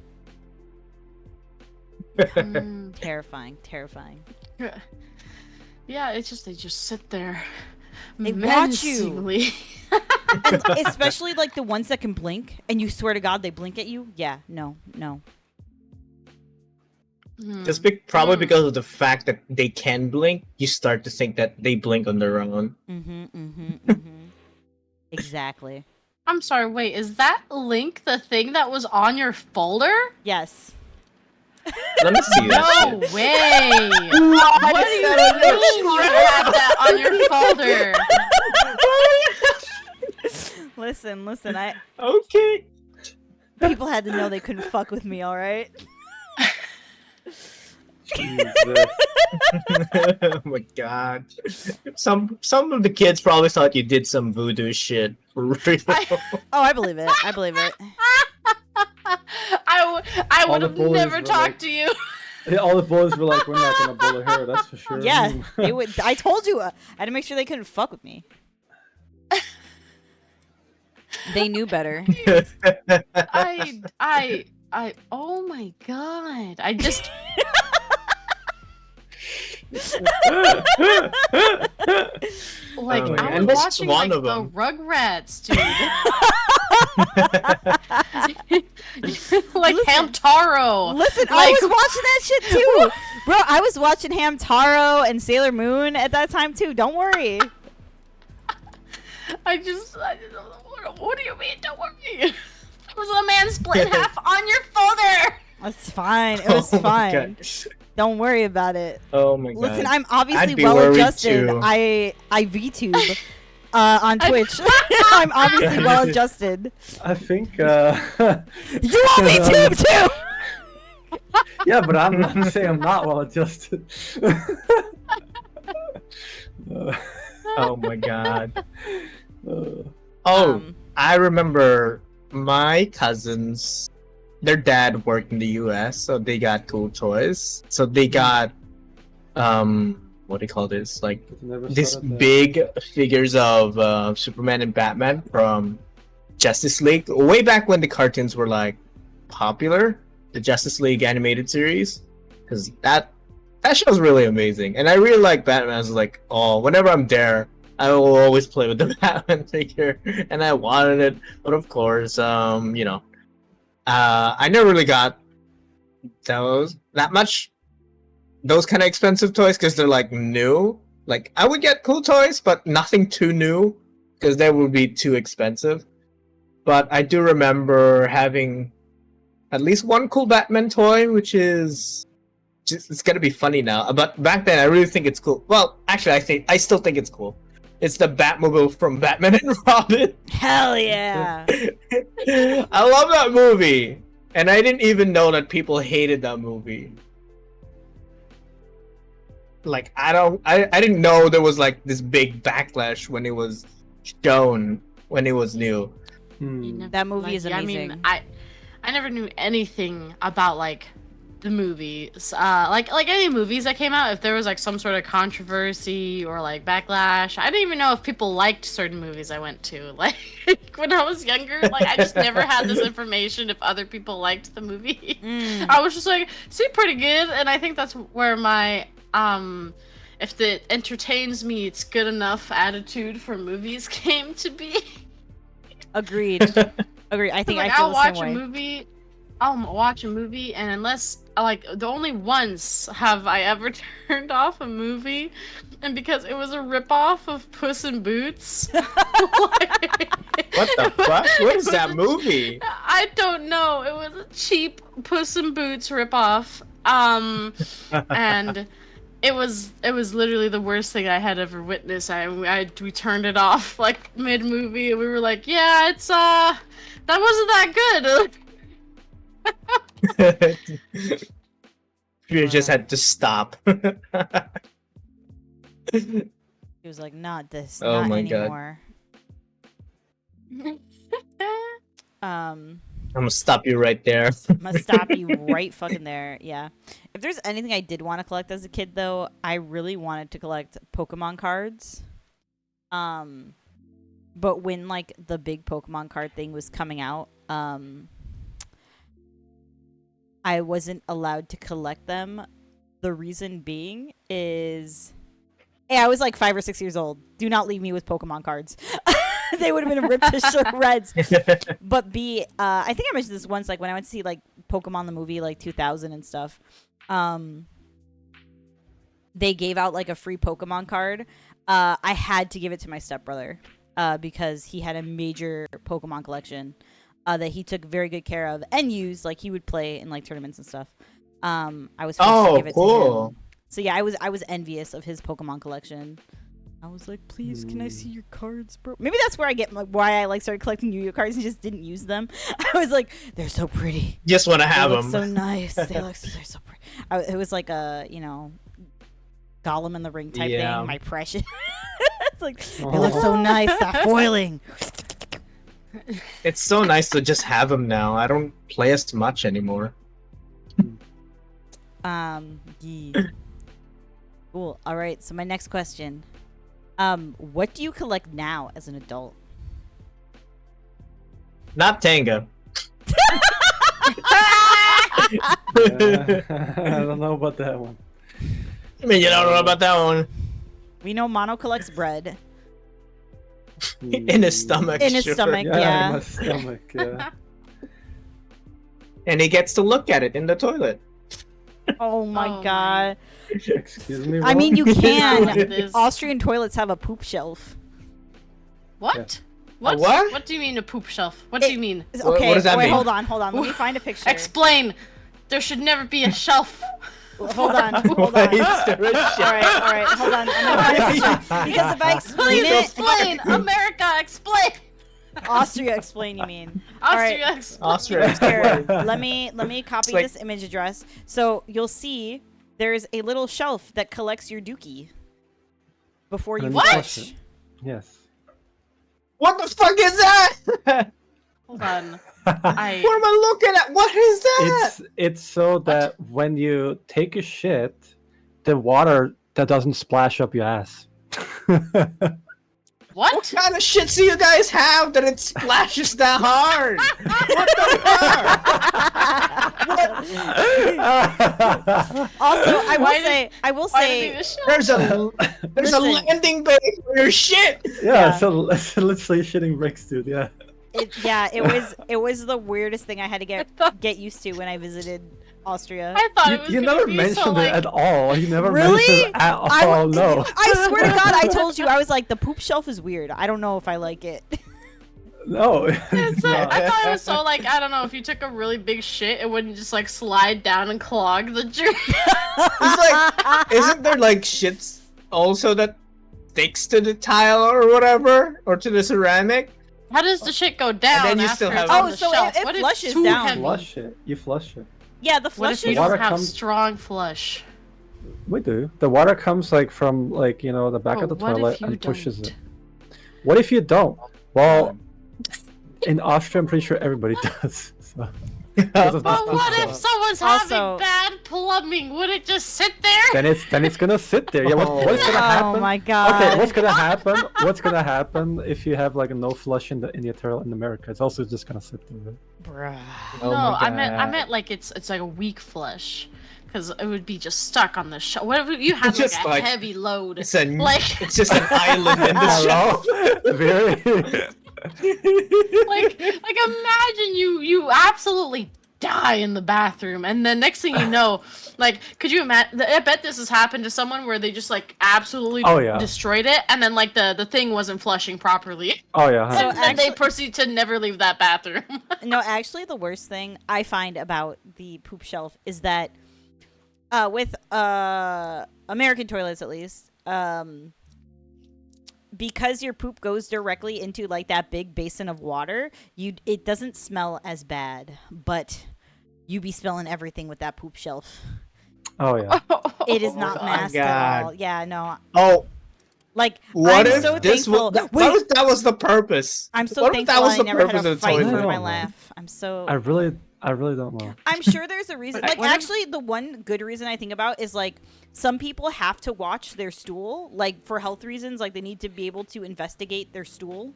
Terrifying, terrifying. Yeah, it's just they just sit there. They watch you. menacingly. And especially like the ones that can blink, and you swear to God they blink at you. Yeah, no, no. Just probably because of the fact that they can blink, you start to think that they blink on their own. Exactly. I'm sorry, wait, is that link the thing that was on your folder? Yes. Let me see that No shit. way! What do you mean you had that on your folder? Listen, Okay. people had to know they couldn't fuck with me, all right? Jesus. Oh my god. Some of the kids probably thought you did some voodoo shit for real. Oh, I believe it. I believe it. I All would the have boys never were talked like- to you. Yeah, all the boys were like, "We're not gonna bully her, that's for sure." Yeah, they would. I told you. I had to make sure they couldn't fuck with me. They knew better. Oh my god. I just. Like, Oh, I and was this is watching one like of the them. Rugrats, dude. Like Listen. Hamtaro. Listen, I Like- was watching that shit too, bro. I was watching Hamtaro and Sailor Moon at that time too. Don't worry. I just what do you mean? Don't worry. There was a man split in half on your folder. It's fine. It was Oh my fine. God. Don't worry about it. Oh my god. Listen, I'm I'd obviously be well worried adjusted. too. I VTube on Twitch. I'm obviously well adjusted. I think. You all VTube too. Yeah, but I'm saying I'm not well adjusted. Oh my god. Uh, Oh, I remember my cousins, their dad worked in the US, so they got cool toys. So they got what do you call this? Like never this started that. big figures of Superman and Batman from Justice League. Way back when the cartoons were like popular, the Justice League animated series. Because that show's really amazing. And I really like Batman. I was like, oh, whenever I'm there, I will always play with the Batman figure, and I wanted it, but of course, I never really got those kind of expensive toys because they're like new. Like I would get cool toys, but nothing too new because they would be too expensive. But I do remember having at least one cool Batman toy, which is it's gonna be funny now. But back then, I really think it's cool. Well, actually, I still think it's cool. It's the Batmobile from Batman and Robin. Hell yeah. I love that movie. And I didn't even know that people hated that movie. Like, I didn't know there was like this big backlash when it was shown when it was new. That movie is amazing. I never knew anything about like the movies, like any movies that came out. If there was like some sort of controversy or like backlash, I didn't even know if people liked certain movies I went to. Like when I was younger, like I just never had this information if other people liked the movie. I was just like, see, pretty good, and I think that's where my if it entertains me, it's good enough attitude for movies came to be. Agreed. Agreed. I think Like, I feel I'll the watch same a way. movie. I'll watch a movie, and unless like the only once have I ever turned off a movie, and because it was a ripoff of Puss in Boots. What the fuck? What is that movie? I don't know. It was a cheap Puss in Boots ripoff. And it was literally the worst thing I had ever witnessed. We turned it off like mid movie, and we were like, yeah, it's that wasn't that good. You just had to stop. He was like, not this, Oh not my God. anymore. I'm gonna stop you right there. I'm gonna stop you right fucking there. Yeah. If there's anything I did want to collect as a kid, though, I really wanted to collect Pokemon cards. But when like the big Pokemon card thing was coming out, I wasn't allowed to collect them. The reason being is, hey, I was like 5 or 6 years old. Do not leave me with Pokemon cards. They would have been ripped to shreds. But B, I think I mentioned this once, like when I went to see like Pokemon the movie, like 2000 and stuff. They gave out like a free Pokemon card. I had to give it to my stepbrother because he had a major Pokemon collection that he took very good care of and used. Like he would play in like tournaments and stuff. I was forced to give it to him. So yeah, I was envious of his Pokemon collection. I was like, please, can I see your cards, bro? Maybe that's where I get why I like started collecting Yu-Gi-Oh cards and just didn't use them. I was like, they're so pretty. Just want to have They them. look so nice. They're so pretty. It was like a Gollum in the Ring type thing. My precious. It's like they look so nice. That foiling. It's so nice to just have them now. I don't play as much anymore. Yeah. Cool. All right. So my next question. What do you collect now as an adult? Not Tanga. I don't know about that one. I mean, you don't know about that one. We know Mono collects bread. In his stomach. In his sure. stomach, Yeah, yeah. in my stomach, yeah. And he gets to look at it in the toilet. Oh my Oh my- god. Excuse me. I mean, you Love can. this. Austrian toilets have a poop shelf. What? A what? What do you mean a poop shelf? What do you mean? Okay, what does that wait, mean? hold on. Let me find a picture. Explain. There should never be a shelf. Hold on. Why is there a All right, hold on. I'm gonna find a picture. Because if I explain Please it, explain. America, explain. Austria explain, you mean? All right. Austria, explain. Austria. Here, let me copy like- this image address. So you'll see there's a little shelf that collects your dookie before you And What? flush flush. it. Yes. What the fuck is that? Hold on. What am I looking at? What is that? It's so that when you take a shit, the water that doesn't splash up your ass. What What? kind of shit do you guys have that it splashes that hard? Also, I will Why did- say, Why do you need a shelf? There's a Listen. landing base for your shit. Yeah, so it's literally shitting bricks, dude. Yeah. it was the weirdest thing I had to get used to when I visited Austria. I thought it was You gonna never be mentioned so, like, it at all. You never Really? mentioned it at all. No. I swear to God, I told you I was like the poop shelf is weird. I don't know if I like it. No. It's like, not. I thought it was so like I don't know if you took a really big shit, it wouldn't just like slide down and clog the drain. It's like, isn't there like shits also that sticks to the tile or whatever, or to the ceramic? How does the shit go down? then you after still it's have- on Oh, the so shelf? it What if flushes it's too down. heavy? Flush it. You flush it. Yeah, the What if flush you is. water don't have comes- strong flush? We do. The water comes like from the back But of the what if toilet you and pushes don't? it. What if you don't? Well, in Austria, I'm pretty sure everybody does. So. Because of But this what stuff. if someone's Also- having bad plumbing? Would it just sit there? Then it's gonna sit there. Yeah. What's gonna happen? Oh my God. Okay, what's gonna happen? What's gonna happen if you have like a no flush in the toilet in America? It's also just gonna sit there. Right? Bruh. Oh No, my I meant God. like it's like a weak flush, because it would be just stuck on the shelf. What if you had It's just like a like- heavy load? It's a Like- it's just an island in the shelf. Hello? Very. like imagine you absolutely die in the bathroom, and then next thing you know, like, could you imagine? I bet this has happened to someone where they just like absolutely Oh, yeah. destroyed it, and then like the thing wasn't flushing properly, Oh yeah. So and then they actually- proceed to never leave that bathroom. No, actually, the worst thing I find about the poop shelf is that with American toilets at least, because your poop goes directly into like that big basin of water, it doesn't smell as bad, but you be smelling everything with that poop shelf. Oh yeah. It is not my masked God. at all. Yeah, no. Oh, Like, what I'm if so this thankful. was Wait, what if that was the purpose? I'm so what if thankful that was I the never had purpose a of the fight toilet? for I my don't know. laugh. I'm so. I really don't know. I'm sure there's a reason. Like, whenever- actually, the one good reason I think about is like some people have to watch their stool, like for health reasons. Like they need to be able to investigate their stool,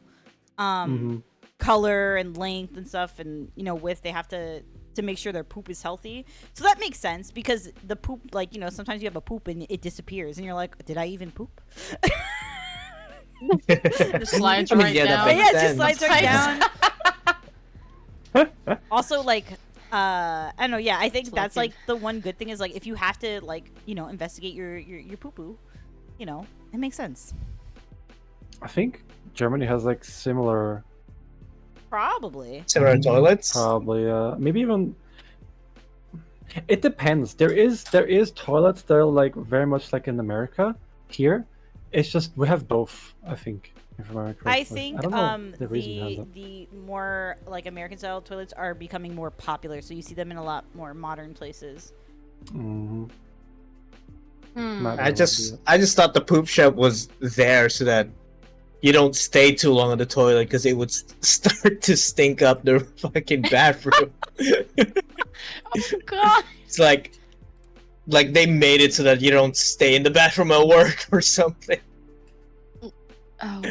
color and length and stuff, and width. They have to make sure their poop is healthy. So that makes sense because the poop, like sometimes you have a poop and it disappears, and you're like, did I even poop? Just slides I mean, right yeah, that down. But makes yeah, it just sense. slides right down. Also, like, I don't know. Yeah, I think It's that's lucky. like the one good thing is like if you have to like investigate your poo poo, it makes sense. I think Germany has like similar, Probably. Similar toilets. probably maybe even. It depends. There is toilets that are like very much like in America here. It's just we have both. I think. If I'm correct. I think don't know the reason we have that. the more like American style toilets are becoming more popular, so you see them in a lot more modern places. Mhm. Hmm. Might I be just it. thought the poop shelf was there so that you don't stay too long on the toilet because it would start to stink up the fucking bathroom. Oh god. It's like they made it so that you don't stay in the bathroom at work or something. Oh.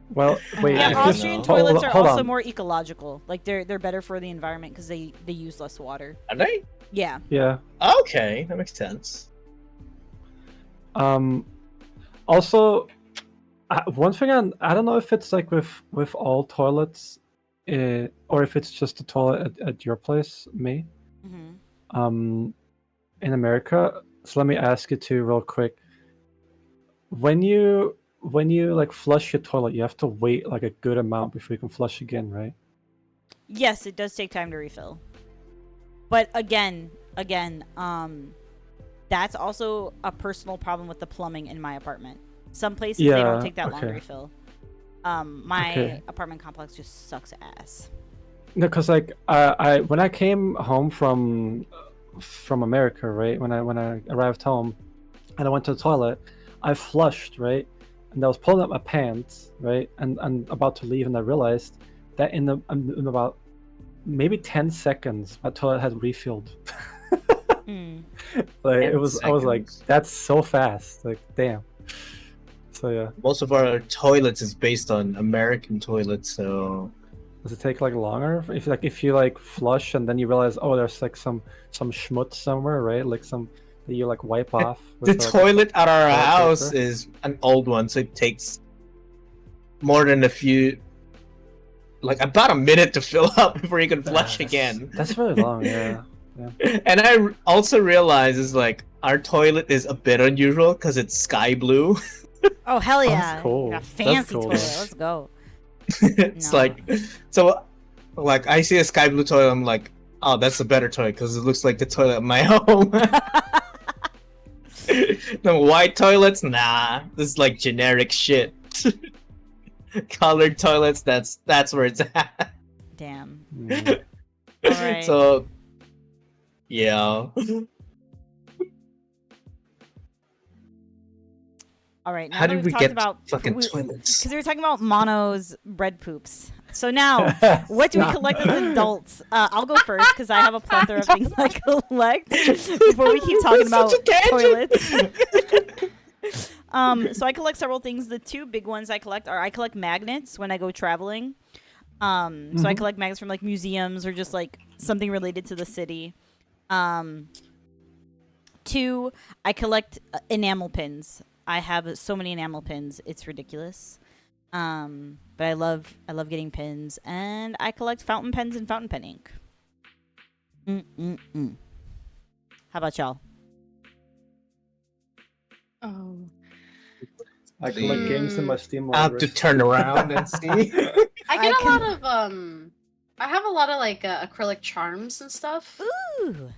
Well, wait. Yeah, I if don't Austrian know. toilets are hold also on. more ecological. Like they're better for the environment because they use less water. Are they? Yeah. Yeah. Okay, that makes sense. Also, one thing I don't know if it's like with all toilets, or if it's just a toilet at your place, me. Hmm. In America. So let me ask you too, real quick. When you like flush your toilet, you have to wait like a good amount before you can flush again, right? Yes, it does take time to refill. But again, that's also a personal problem with the plumbing in my apartment. Some places they don't Yeah, take that long to okay. refill. My Okay. apartment complex just sucks ass. No, because like I when I came home from America, right? When I arrived home, and I went to the toilet, I flushed, right? And I was pulling up my pants, right? And about to leave, and I realized that in about maybe 10 seconds, my toilet had refilled. Hmm. Like 10 I was like, seconds. that's so fast. Like, damn. So yeah, Most of our toilets is based on American toilets, so does it take like longer if you like flush and then you realize, oh, there's like some schmutz somewhere, right? Like some that you like wipe off. the with, like, toilet at our toilet house paper? is an old one, so it takes more than about a minute to fill up before you can flush again. That's really long, yeah. And I also realize is like our toilet is a bit unusual because it's sky blue. Oh hell that's yeah! cool. Got a That's fancy cool, toilet. though. Let's go. It's No. like so like I see a sky blue toilet, I'm like, oh, that's a better toilet because it looks like the toilet at my home. The white toilets, nah, this is like generic shit. Colored toilets, that's where it's at. Damn. Mm. All right. So yeah. All right. Now How that did we've we talked get about fucking toilets? because we were talking about Mono's bread poops. So now, what do we collect as adults? I'll go first because I have a plethora of things I collect. Before we keep talking about toilets. So I collect several things. The two big ones I collect are I collect magnets when I go traveling. So I Mhm. collect magnets from like museums or just like something related to the city. Two, I collect enamel pins. I have so many enamel pins, it's ridiculous. But I love getting pins, and I collect fountain pens and fountain pen ink. How about y'all? Oh. I collect games in my Steam I have to library. turn around and see. I get a lot of I have a lot of like acrylic charms and stuff. Ooh.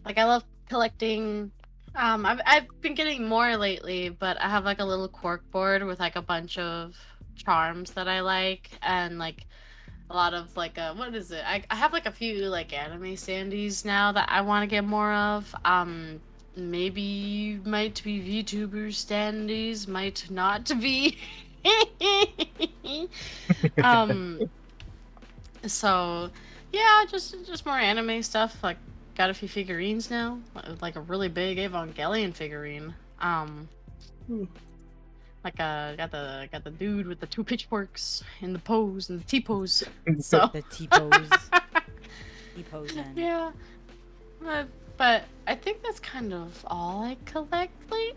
Like I love collecting. I've been getting more lately, but I have like a little cork board with like a bunch of charms that I like, and like a lot of like what is it? I have like a few like anime standees now that I want to get more of. Maybe might be VTuber standees, might not be. um so yeah, just more anime stuff. Like got a few figurines now, like a really big Evangelion figurine. Like got the dude with the two pitchforks in the pose and the T pose. So The T-pose. T-posing. yeah, but I think that's kind of all I collect lately.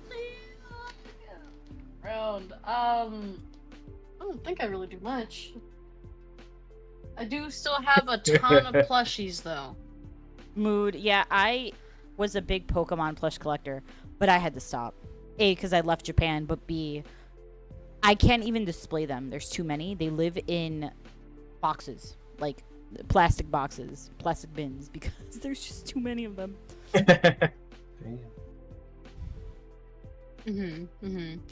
Around I don't think I really do much. I do still have a ton of plushies though. Mood. Yeah, I was a big Pokemon plush collector, but I had to stop. A, because I left Japan, but B, I can't even display them. There's too many. They live in boxes, like plastic boxes, plastic bins, because there's just too many of them. Damn.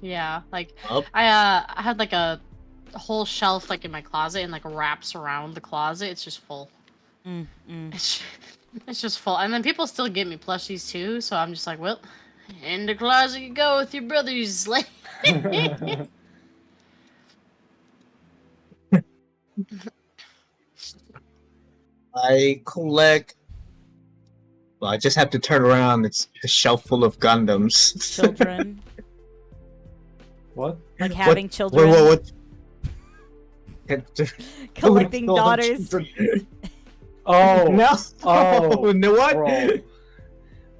Yeah, like Oh. I had like a whole shelf like in my closet and like wraps around the closet. It's just full. It's just full. And then people still get me plushies too, so I'm just like, well, in the closet you go with your brothers. Like I collect. Well, I just have to turn around. It's a shelf full of Gundams. Children. What? Like having What- children. What? Collecting Hold on, daughters. children. Oh. No. Oh, No, what? bro.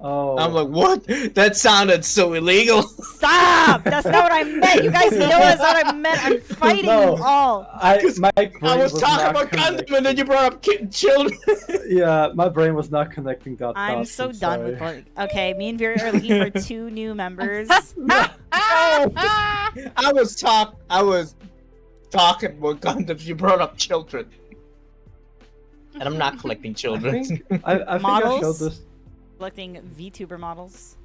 Oh. I'm like, what? That sounded so illegal. Stop! That's not what I meant. You guys know that's not what I meant. I'm fighting No. you all. My brain I was talking not about Gundam, connecting. and then you brought up children. Yeah, my brain was not connecting that I'm dots, so I'm done with sorry. okay, me and Vera are looking for 2 new members. I was talking about Gundams. You brought up children, and I'm not collecting I children. think I think I Models? showed this. Collecting VTuber models.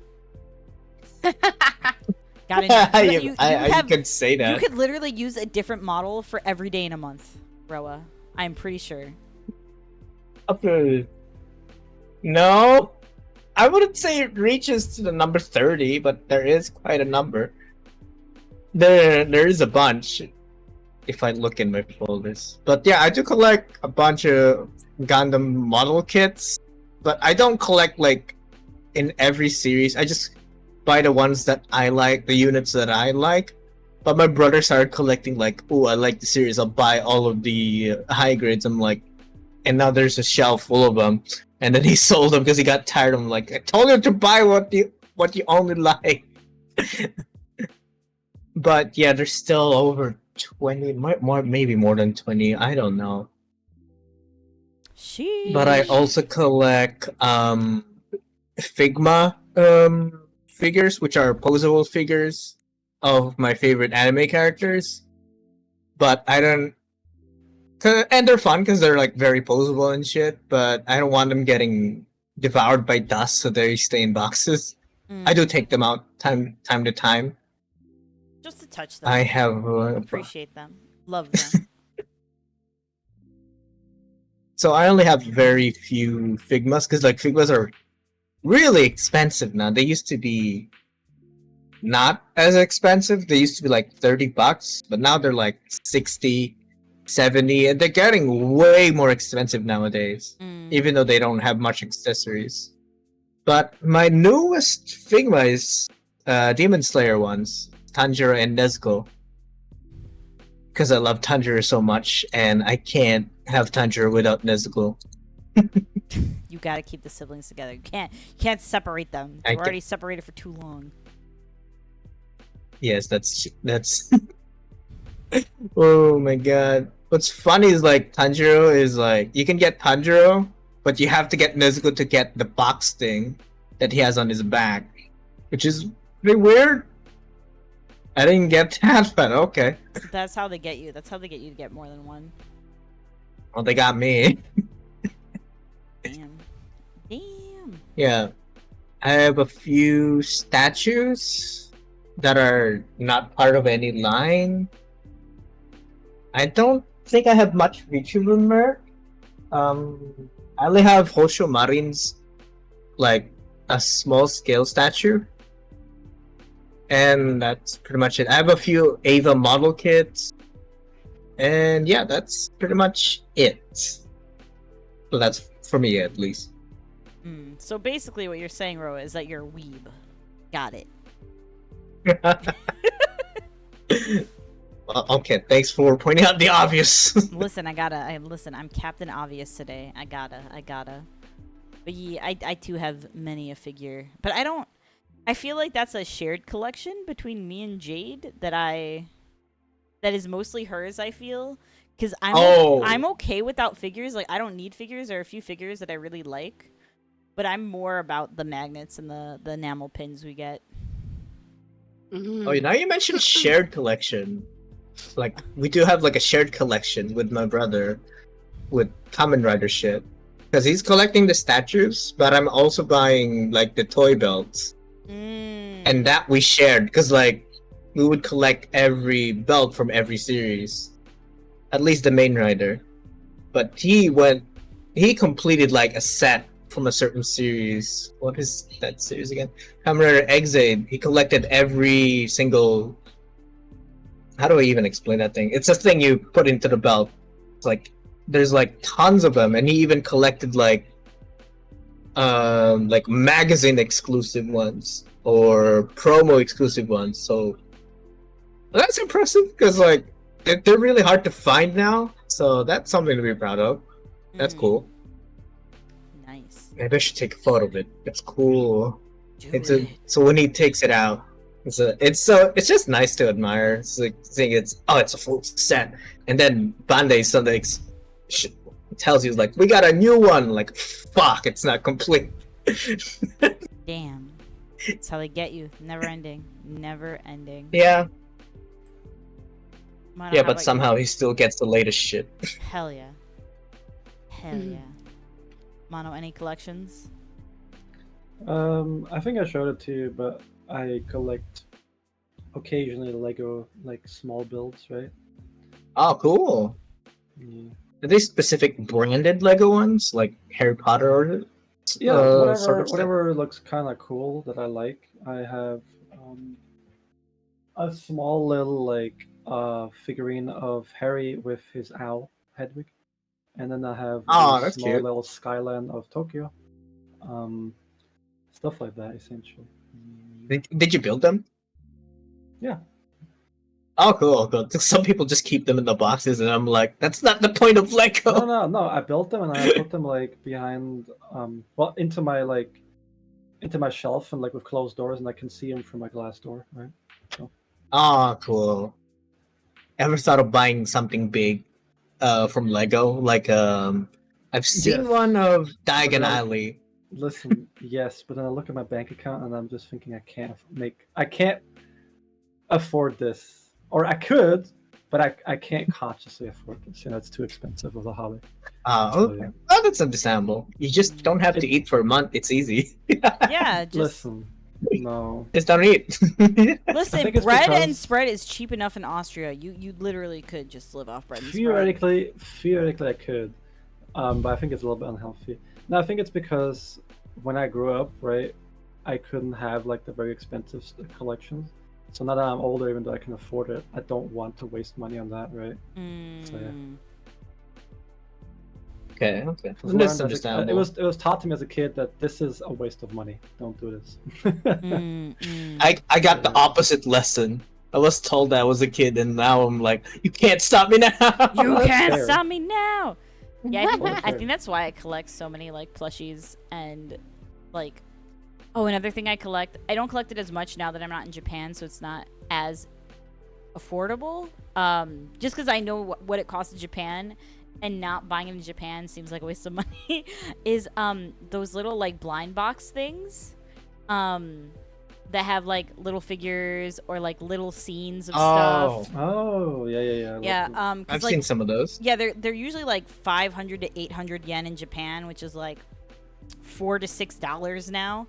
Got it. you can say You that. could literally use a different model for every day in a month, Roa. I'm pretty sure. No, I wouldn't say it reaches to the number 30, but there is quite a number. There is a bunch, if I look in my folders. But yeah, I do collect a bunch of Gundam model kits, but I don't collect like in every series. I just buy the ones that I like, the units that I like. But my brother started collecting like, oh, I like the series. I'll buy all of the high grades. I'm like, and now there's a shelf full of them. And then he sold them because he got tired. I'm like, I told you to buy what you only like. But yeah, there's still over 20, maybe more than 20. I don't know. Sheesh. But I also collect Figma figures, which are posable figures of my favorite anime characters. But I don't, and they're fun because they're like very posable and shit. But I don't want them getting devoured by dust, so they stay in boxes. I do take them out time to time. Just to touch them. I have Appreciate them. Love them. so I only have very few Figmas because like Figmas are really expensive now. They used to be not as expensive. They used to be like $30, but now they're like 60, 70, and they're getting way more expensive nowadays, even though they don't have much accessories. But my newest Figma is Demon Slayer ones, Tanjiro and Nezuko. Because I love Tanjiro so much, and I can't have Tanjiro without Nezuko. You gotta keep the siblings together. You can't separate them. I They're can- already separated for too long. Yes, that's. Oh my god! What's funny is like Tanjiro is like you can get Tanjiro, but you have to get Nezuko to get the box thing that he has on his back, which is pretty weird. I didn't get that, but okay. That's how they get you. That's how they get you to get more than one. Well, they got me. Damn. Damn. Yeah. I have a few statues that are not part of any line. I don't think I have much feature merch. I only have Hosho Marin's like a small scale statue. And that's pretty much it. I have a few Ava model kits. And yeah, that's pretty much it. So that's for me at least. So basically what you're saying, Ro, is that you're a weeb. Got it. Okay, thanks for pointing out the obvious. Listen, I'm Captain Obvious today. I gotta. But yeah, I too have many a figure. But I feel like that's a shared collection between me and Jade that is mostly hers, I feel. Because I'm okay without figures. Like, I don't need figures. There are a few figures that I really like. But I'm more about the magnets and the enamel pins we get. Oh, now you mentioned shared collection. Like, we do have like a shared collection with my brother with Kamen Rider shit. Because he's collecting the statues, but I'm also buying like the toy belts. And that we shared because like we would collect every belt from every series. At least the main rider. But he completed like a set from a certain series. What is that series again? Kamen Rider Exade. He collected every single. How do I even explain that thing? It's a thing you put into the belt. It's like there's like tons of them, and he even collected like magazine exclusive ones or promo exclusive ones. So that's impressive because like they're really hard to find now. So that's something to be proud of. That's cool. Nice. Maybe I should take a photo of it. It's cool. Do So when he takes it out, it's just nice to admire. It's like seeing it's a full set, and then Bandai Sunday tells you like we got a new one. Like fuck, it's not complete. Damn. That's how they get you. Never ending. Yeah. Mono, Yeah, how but about somehow you? he still gets the latest shit. Hell yeah. Mono, any collections? I think I showed it to you, but I collect occasionally Lego like small builds, right? Oh, cool. Yeah. Are they specific branded Lego ones, like Harry Potter or? Yeah, whatever, sort of whatever looks kind of cool that I like. I have a small little like figurine of Harry with his owl Hedwig, and then I have Oh, a that's small cute. little skyline of Tokyo. Stuff like that, essentially. Did you build them? Yeah. Oh, cool, cool. Some people just keep them in the boxes, and I'm like, that's not the point of Lego. No. I built them and I put them like behind, into my shelf and like with closed doors, and I can see them from my glass door, right? So. Oh, cool. Ever thought of buying something big, from Lego? Like, I've seen Yes. one of Diagon But, Alley. Listen, yes, but then I look at my bank account and I'm just thinking I can't afford this, or I could, but I can't consciously afford this. You know, it's too expensive of a hobby. Okay. yeah. Oh, that's understandable. You just don't have to eat for a month. It's easy. Yeah, just Listen, no. Just don't eat. listen. think it's Bread and because- spread is cheap enough in Austria. You literally could just live off bread and spread. Theoretically, I could, but I think it's a little bit unhealthy. No, I think it's because when I grew up, right, I couldn't have like the very expensive collections. So now that I'm older, even though I can afford it, I don't want to waste money on that, right? So yeah. Okay. I was That's learned as understandable. it was taught to me as a kid that this is a waste of money. Don't do this. I got the opposite lesson. I was told that I was a kid, and now I'm like, you can't stop me now. You That's can't fair. stop me now. Yeah, I Fair. think that's why I collect so many like plushies and like. Oh, another thing I collect. I don't collect it as much now that I'm not in Japan, so it's not as affordable. Just because I know what it costs in Japan, and not buying it in Japan seems like a waste of money. Is those little like blind box things, that have like little figures or like little scenes of stuff. Oh, yeah. Yeah, 'cause, I've like, seen some of those. yeah, they're usually like 500 to 800 yen in Japan, which is like $4 to $6 now.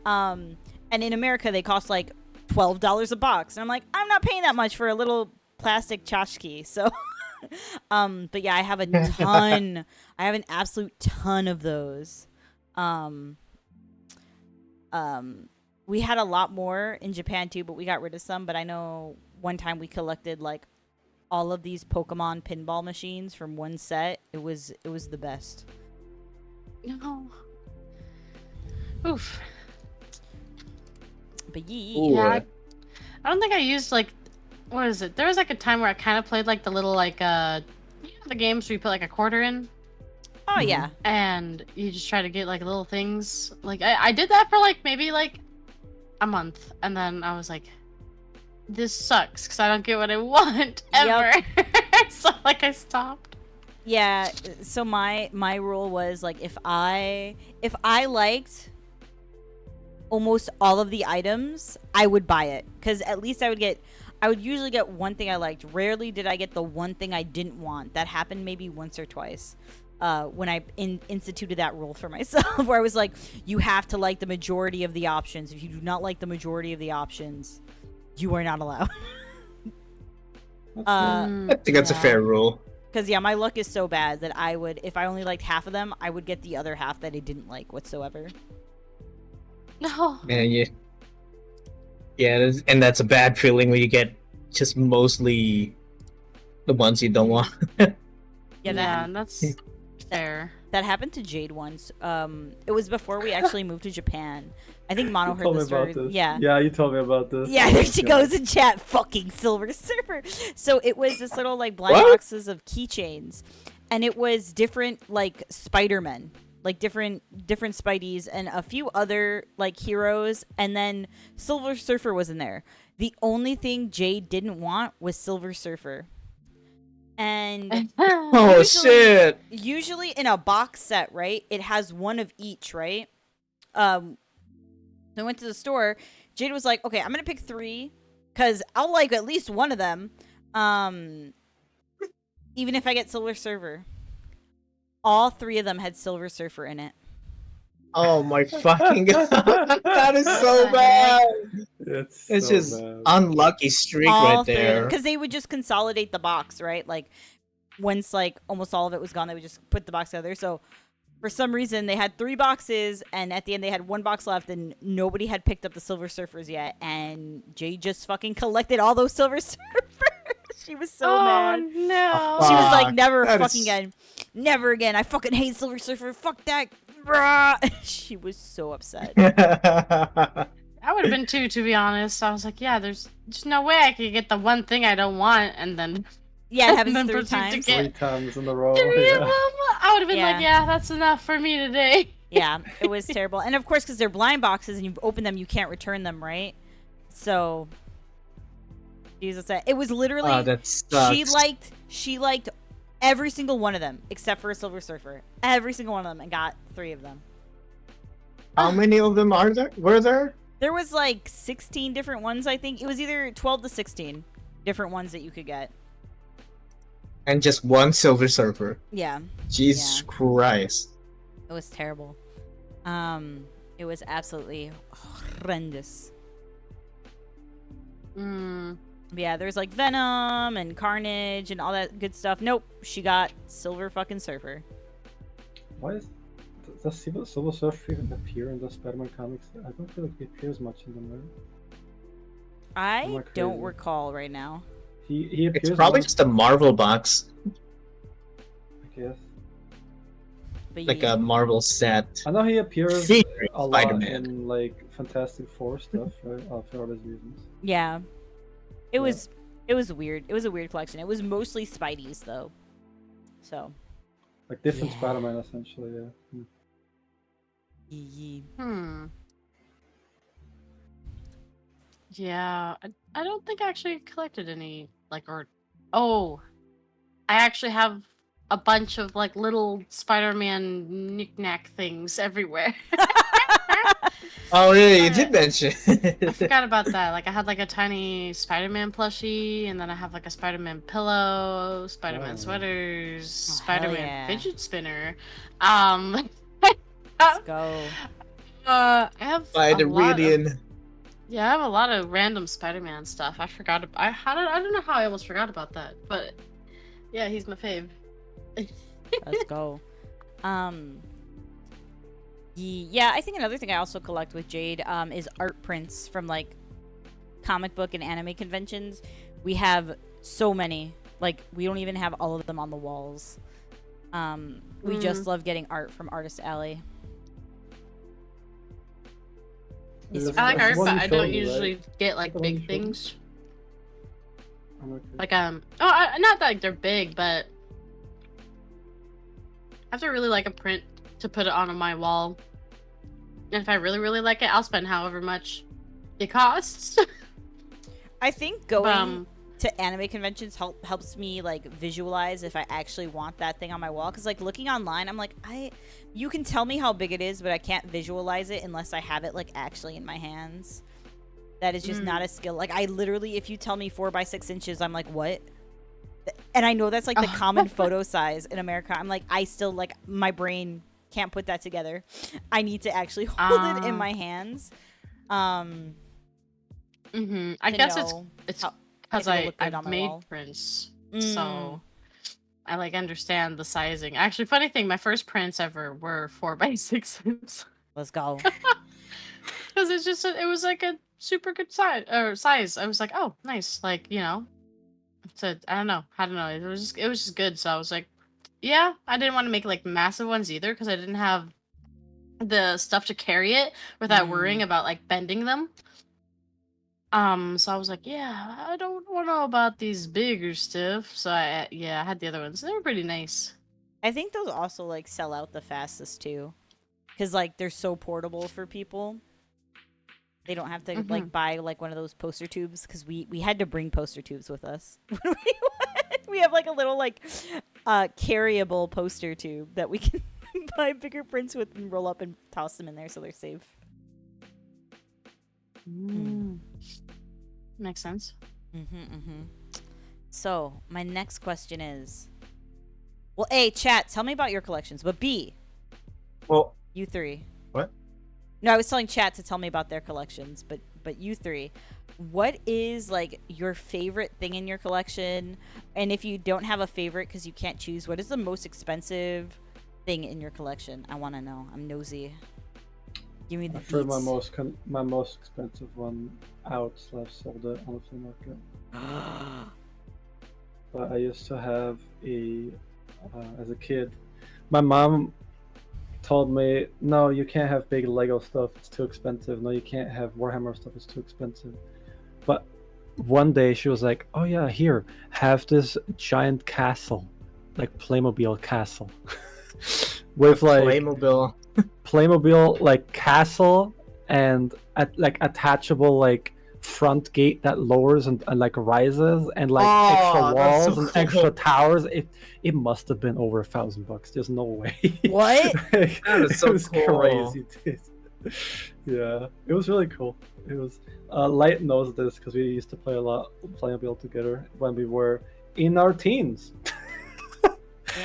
And in America they cost like $12 a box, and I'm like, I'm not paying that much for a little plastic tchotchke. So but yeah, I have a ton. I have an absolute ton of those. We had a lot more in Japan too, but we got rid of some. But I know one time we collected like all of these Pokemon pinball machines from one set. It was the best. No. Oof. But Ooh. Yeah. I don't think I used like, what is it? There was like a time where I kind of played like the little like the games where you put like a quarter in Oh yeah. and you just try to get like little things. Like I did that for like maybe like a month, and then I was like, this sucks because I don't get what I want ever. So like I stopped. Yeah, so my rule was like if I liked almost all of the items, I would buy it, cuz at least I would usually get one thing I liked. Rarely did I get the one thing I didn't want. That happened maybe once or twice. When I instituted that rule for myself, where I was like, you have to like the majority of the options. If you do not like the majority of the options, you are not allowed. I think that's a fair rule. Because yeah, my luck is so bad that I would, if I only liked half of them, I would get the other half that I didn't like whatsoever. No. Yeah, and that's a bad feeling when you get just mostly the ones you don't want. Yeah, that's fair. that happened to Jade once. It was before we actually moved to Japan. I think Mono You heard told the me story. about this. Yeah. Yeah, you told me about this. Yeah, Oh there my she God. goes in chat. Fucking Silver Surfer. So it was this little like blind What? boxes of keychains, and it was different like Spider-Men, like different Spideys, and a few other like heroes, and then Silver Surfer was in there. The only thing Jade didn't want was Silver Surfer, and Oh Usually- shit! usually in a box set, right, it has one of each, right? So I went to the store. Jade was like, okay, I'm gonna pick 3 because I'll like at least one of them, even if I get Silver Surfer. All 3 of them had Silver Surfer in it. Oh my fucking god! That is so bad. It's It's so just bad. unlucky streak right there. Because they would just consolidate the box, right? Like once like almost all of it was gone, they would just put the box together. So for some reason they had 3 boxes, and at the end they had 1 box left, and nobody had picked up the Silver Surfers yet, and Jay just fucking collected all those Silver Surfers. She was so mad. No. She was like, Fuck, never that fucking is- again. Never again. I fucking hate Silver Surfer. Fuck that. Rah. She was so upset. I would have been too, to be honest. I was like, yeah, there's no way I could get the one thing I don't want, and then Yeah, it happens Then 3 proceed to times. get- 3 times in a row. 3 of Yeah. them. I would have been like, Yeah. yeah, that's enough for me today. Yeah, it was terrible. And of course, because they're blind boxes and you open them, you can't return them, right? So, Jesus, it was literally Oh, that sucks. she liked every single one of them except for a Silver Surfer. Every single one of them, and got 3 of them. How many of them are there? Were there? There was like 16 different ones, I think. It was either 12 to 16 different ones that you could get. And just one Silver Surfer. Yeah, Jesus Yeah. Christ. it was terrible. It was absolutely horrendous. Yeah, there's like Venom and Carnage and all that good stuff. Nope, she got Silver fucking Surfer. Why does Silver Surfer even appear in the Spider-Man comics? I don't feel like he appears much in them, right? I Am I don't crazy? recall right now. He appears. It's probably in just a Marvel box. I guess. But Like yeah. a Marvel set. I know he appears Featuring a lot Spider-Man. in like Fantastic Four stuff, right? For obvious reasons. Yeah. It Yeah. was weird. It was a weird collection. It was mostly Spidey's though. So Like different Yeah. Spider-Man, essentially. Yeah. yeah. Yeah, I don't think I actually collected any, like, or... Oh! I actually have a bunch of, like, little Spider-Man knick-knack things everywhere. Oh yeah, you did mention. I forgot about that. Like, I had, like, a tiny Spider-Man plushie, and then I have, like, a Spider-Man pillow, Spider-Man Oh. sweaters, Oh, hell Spider-Man yeah. fidget spinner. Let's go. I have By the a lot of, Radian. yeah, I have a lot of random Spider-Man stuff. I forgot. I don't know how I almost forgot about that, but yeah, he's my fave. Let's go. Yeah, I think another thing I also collect with Jade is art prints from like comic book and anime conventions. We have so many. Like we don't even have all of them on the walls. We just love getting art from Artist Alley. I like art, but I don't you, usually right? get like The one you big showed me? things. Okay. Like not that like, they're big, but I have to really like a print to put it on my wall. And if I really, really like it, I'll spend however much it costs. I think going Um, to anime conventions helps me like visualize if I actually want that thing on my wall. Because like looking online, I'm like, you can tell me how big it is, but I can't visualize it unless I have it like actually in my hands. That is just not a skill. Like I literally, if you tell me 4 by 6 inches, I'm like, what? And I know that's like the common photo size in America. I'm like, I still like my brain can't put that together. I need to actually hold it in my hands. I to guess know it's how- because if it'll look good on I've my made wall. prints, so I like understand the sizing. Actually, funny thing, my first prints ever were 4 by 6 inches. Let's go. Because it's just it was like a super good size. I was like, oh, nice. Like so I don't know. It was just good. So I was like, yeah. I didn't want to make like massive ones either because I didn't have the stuff to carry it without worrying about like bending them. So I was like, yeah, I don't know about these bigger stuff. So I had the other ones. They were pretty nice. I think those also like sell out the fastest too, because like they're so portable for people. They don't have to like buy like one of those poster tubes because we had to bring poster tubes with us. When we went. We have like a little like carryable poster tube that we can buy bigger prints with and roll up and toss them in there so they're safe. Makes sense. So my next question is, well, A, chat, tell me about your collections, but B, Well, you three. what? No, I was telling chat to tell me about their collections, but you three, what is like your favorite thing in your collection? And if you don't have a favorite because you can't choose, what is the most expensive thing in your collection? I want to know. I'm nosy. Give me the I threw my deets. most expensive one out, so I sold it on the flea market. But I used to have as a kid, my mom told me, no, you can't have big Lego stuff, it's too expensive. No, you can't have Warhammer stuff, it's too expensive. But one day she was like, oh yeah, here, have this giant castle, like Playmobil castle. With like Playmobil like castle and like attachable like front gate that lowers and like rises and like extra walls and extra towers. It must have been over $1,000. There's no way. What? That is so it was cool. crazy. Dude. Yeah, it was really cool. It was Light knows this because we used to play a lot Playmobil together when we were in our teens.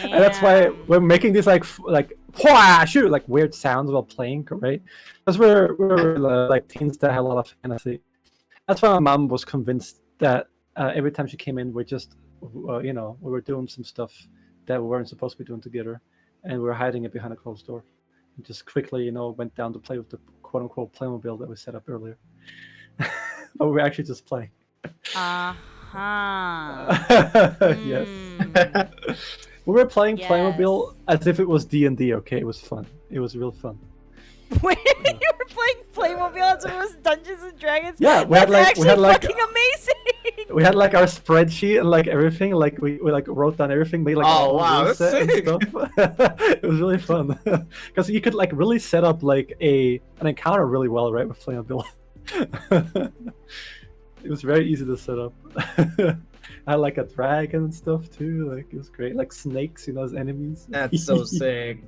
And that's why we're making these like shoot like weird sounds while playing, right? Because we're like teens that had a lot of fantasy. That's why my mom was convinced that every time she came in, we just we were doing some stuff that we weren't supposed to be doing together, and we were hiding it behind a closed door. And just quickly, went down to play with the quote unquote Playmobil that we set up earlier. But we were actually just playing. Yes. We were playing Playmobil as if it was D&D, okay? It was fun. It was real fun. Wait, you were playing Playmobil as if it was Dungeons and Dragons? Yeah, we had fucking amazing! We had like our spreadsheet and like everything, like we like wrote down everything, made like that's set sick. and stuff. It was really fun. Because you could like really set up like an encounter really well, right, with Playmobil. It was very easy to set up. I had like a dragon and stuff too. Like it was great. Like snakes, as enemies. That's so sick.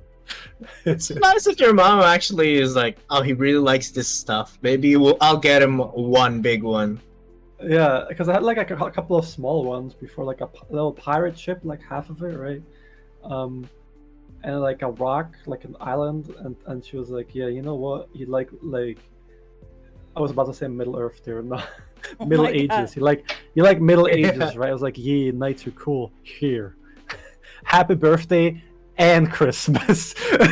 It's nice that your mom actually is like, oh, he really likes this stuff. Maybe I'll get him one big one. Yeah, because I had like a couple of small ones before, like a little pirate ship, like half of it, right? and like a rock, like an island, and she was like, yeah, you know what? You like I was about to say Middle Earth there, no, Oh Middle my Ages. God. You like Middle Yeah. Ages, right? I was like, yeah, knights are cool. Here, happy birthday and Christmas. Don't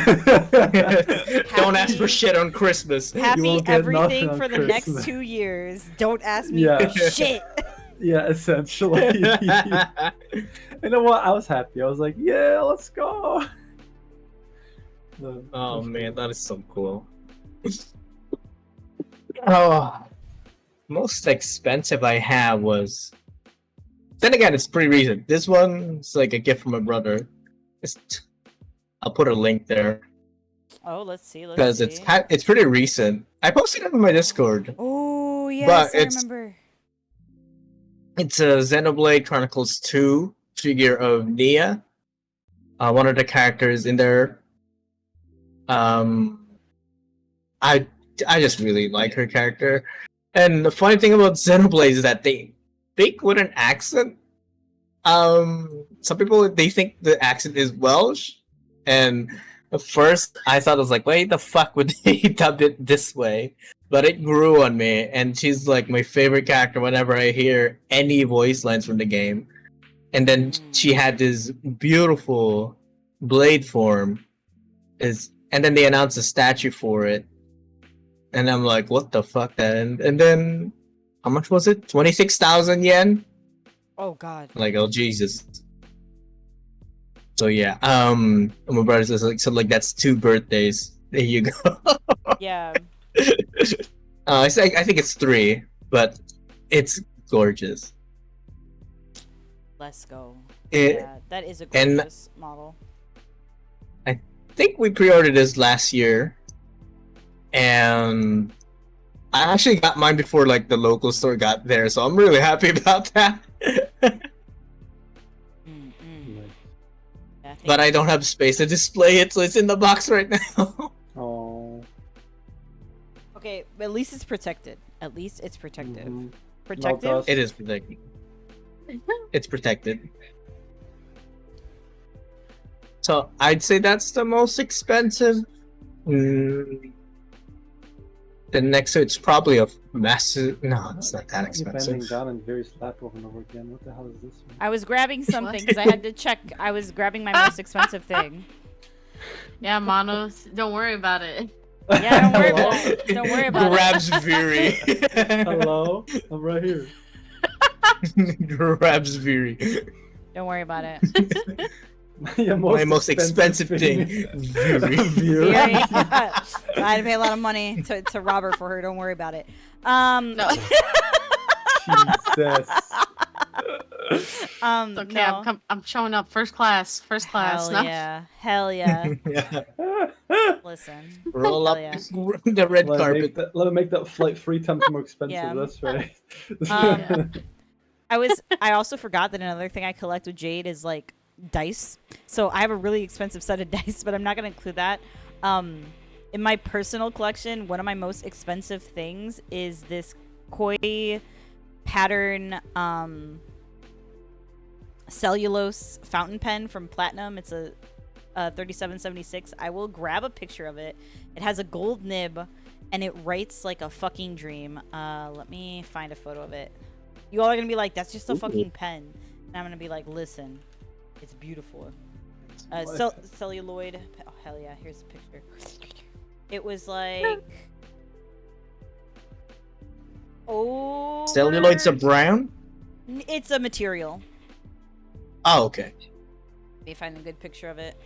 ask for Happy- shit on Christmas. Happy won't get nothing everything on for the Christmas. next 2 years. Don't ask me Yeah. for shit. Yeah, essentially. You know what? I was happy. I was like, yeah, let's go. Oh man, that is so cool. Oh, most expensive I have was. Then again, it's pretty recent. This one's like a gift from my brother. I'll put a link there Oh, let's see. because it's pretty recent. I posted it on my Discord. Oh, yes, But I it's- remember. It's a Xenoblade Chronicles 2 figure of Nia. One of the characters in there. I just really like her character. And the funny thing about Xenoblade is that they speak with an accent. Some people they think the accent is Welsh, and at first I thought I was like, wait, the fuck would they dub it this way? But it grew on me, and she's like my favorite character whenever I hear any voice lines from the game. And then she had this beautiful blade form, and then they announced a statue for it, and I'm like, what the fuck? And then how much was it? 26,000 yen. Oh, God. Like, oh Jesus. So yeah, my brother says like, so like that's 2 birthdays. There you go. Yeah. I think it's 3, but it's gorgeous. Let's go. It, Yeah, that is a and- gorgeous model. I think we pre-ordered this last year, and I actually got mine before like the local store got there, so I'm really happy about that. Yeah, But I don't have space to display it, so it's in the box right now. Oh. Okay, at least it's protected. At least it's protective. Mhm. Protective? dust. It is protected. It's protected. So I'd say that's the most expensive. The next, so it's probably a massive. No, it's not that You're expensive. bending down and very slap over and over again. What the hell is this one? I was grabbing something because I had to check. I was grabbing my most expensive thing. Yeah, Monos, don't worry about it. Yeah, don't worry Hello? about it. Don't worry about Grabs Viri. Hello? I'm right here. Grabs Viri. it. Don't worry about it. Yeah, My most expensive thing. Viri. Very- I had to pay a lot of money to rob her for her. Don't worry about it. No. Jesus. It's okay, no. I'm showing up first class. First class. Hell No? yeah. Hell yeah. Yeah. Listen. Roll Hell up yeah. the red Let carpet. me make that flight 3 times more expensive. Yeah. That's right. Um, I also forgot that another thing I collect with Jade is like dice. So I have a really expensive set of dice, but I'm not gonna include that. In my personal collection, one of my most expensive things is this koi pattern cellulose fountain pen from Platinum. It's a 3776. I will grab a picture of it. It has a gold nib and it writes like a fucking dream. Let me find a photo of it. You all are gonna be like, that's just a fucking pen. And I'm gonna be like, listen, it's beautiful. Celluloid. Oh, hell yeah, here's a picture. It was like... Oh. Celluloid's a brown? It's a material. Oh, okay. Let me find a good picture of it.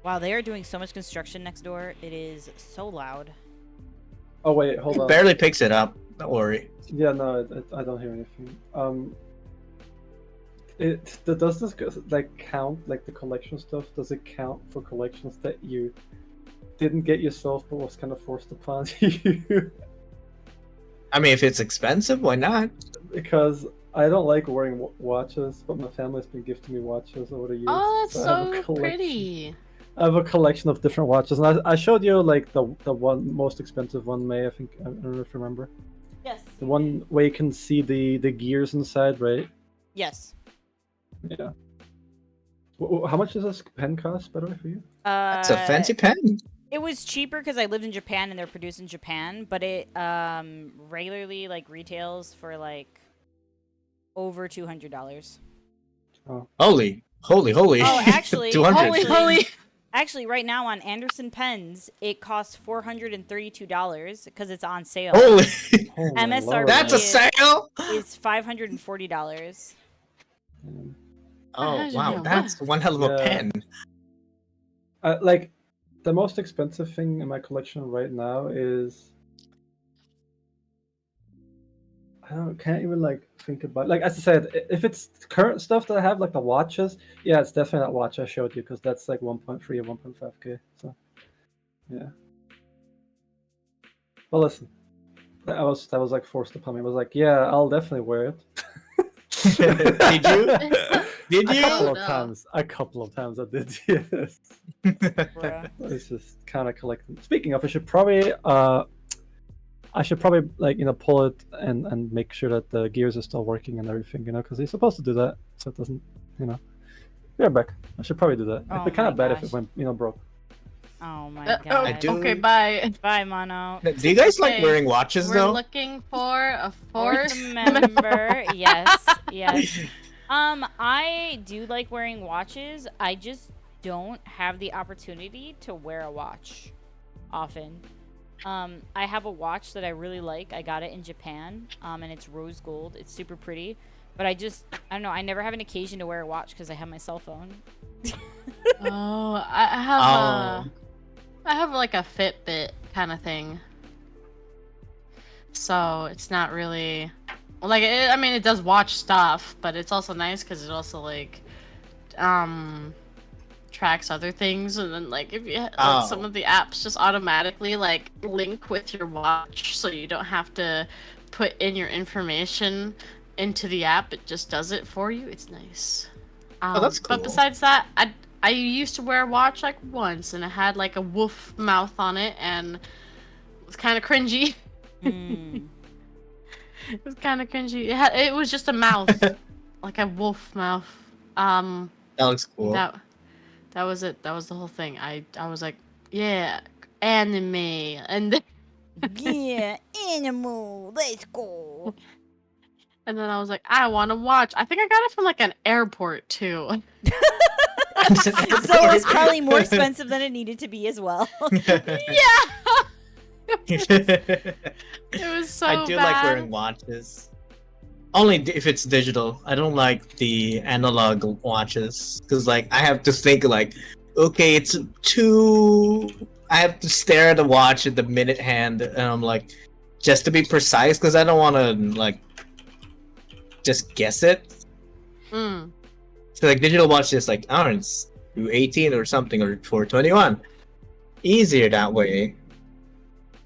Wow, they are doing so much construction next door. It is so loud. Oh wait, hold It on. barely picks it up. Don't worry. Yeah, no, I don't hear anything. Does this like count like the collection stuff? Does it count for collections that you didn't get yourself but was kind of forced upon you? I mean, if it's expensive, why not? Because I don't like wearing watches, but my family's been gifting me watches over the years. Oh, that's I have a so collection. pretty. I have a collection of different watches, and I showed you like the one most expensive one, May. I think I don't know if you remember. Yes. The one where you can see the gears inside, right? Yes. Yeah. How much does this pen cost, by the way, for you? That's a fancy pen. It was cheaper because I lived in Japan and they're produced in Japan, but it regularly like retails for like over $200. Holy. Oh, actually, 200. Holy. Actually, right now on Anderson pens, it costs $432 because it's on sale. Holy. Oh, my MSRP lord. That's a sale. is $540. Oh Imagine wow, that. that's one hell of a Yeah. pen. Like, the most expensive thing in my collection right now is can't even like think about, like, as I said, if it's current stuff that I have, like the watches, yeah, it's definitely that watch I showed you because that's like 1.3 or 1.5k. So yeah. Well, listen, that was like forced upon me. I was like, yeah, I'll definitely wear it. Did you? Did A you? couple of No. times. A couple of times I did. Yes. Bruh. It's just kind of collecting. Speaking of, I should probably like pull it and make sure that the gears are still working and everything, because you're supposed to do that so it doesn't, Yeah, back. I should probably do that. It'd Oh be kind my of bad if gosh. it went broke. Oh my Oh, god. I do- okay, bye. Bye, Mono. Do you guys like Okay, wearing watches We're though? looking for a Fourth fourth member. Yes, yes. I do like wearing watches. I just don't have the opportunity to wear a watch often. I have a watch that I really like. I got it in Japan, and it's rose gold. It's super pretty. But I don't know. I never have an occasion to wear a watch because I have my cell phone. Oh, I have like a Fitbit kind of thing. So it's not really like I mean it does watch stuff, but it's also nice because it also like tracks other things, and then like if you like, some of the apps just automatically like link with your watch, so you don't have to put in your information into the app. It just does it for you. It's nice. That's cool. But besides that, I used to wear a watch like once, and it had like a wolf mouth on it, and it was kind of cringy. Mm. It was kind of cringy. It was just a mouth, like a wolf mouth. That looks cool. That was it. That was the whole thing. I was like, yeah, anime, and then, Yeah, animal. Let's go. and then I was like, I want to watch. I think I got it from like an airport too. So it was probably more expensive than it needed to be as well. Yeah. It was so I do bad. like wearing watches. Only if it's digital. I don't like the analog watches because, like, I have to think like, okay, it's too. I have to stare at the watch at the minute hand, and I'm like, just to be precise, because I don't want to like just guess it. Mm. So like digital watches, like, oh, it's 218 or something, or 421. Easier that way.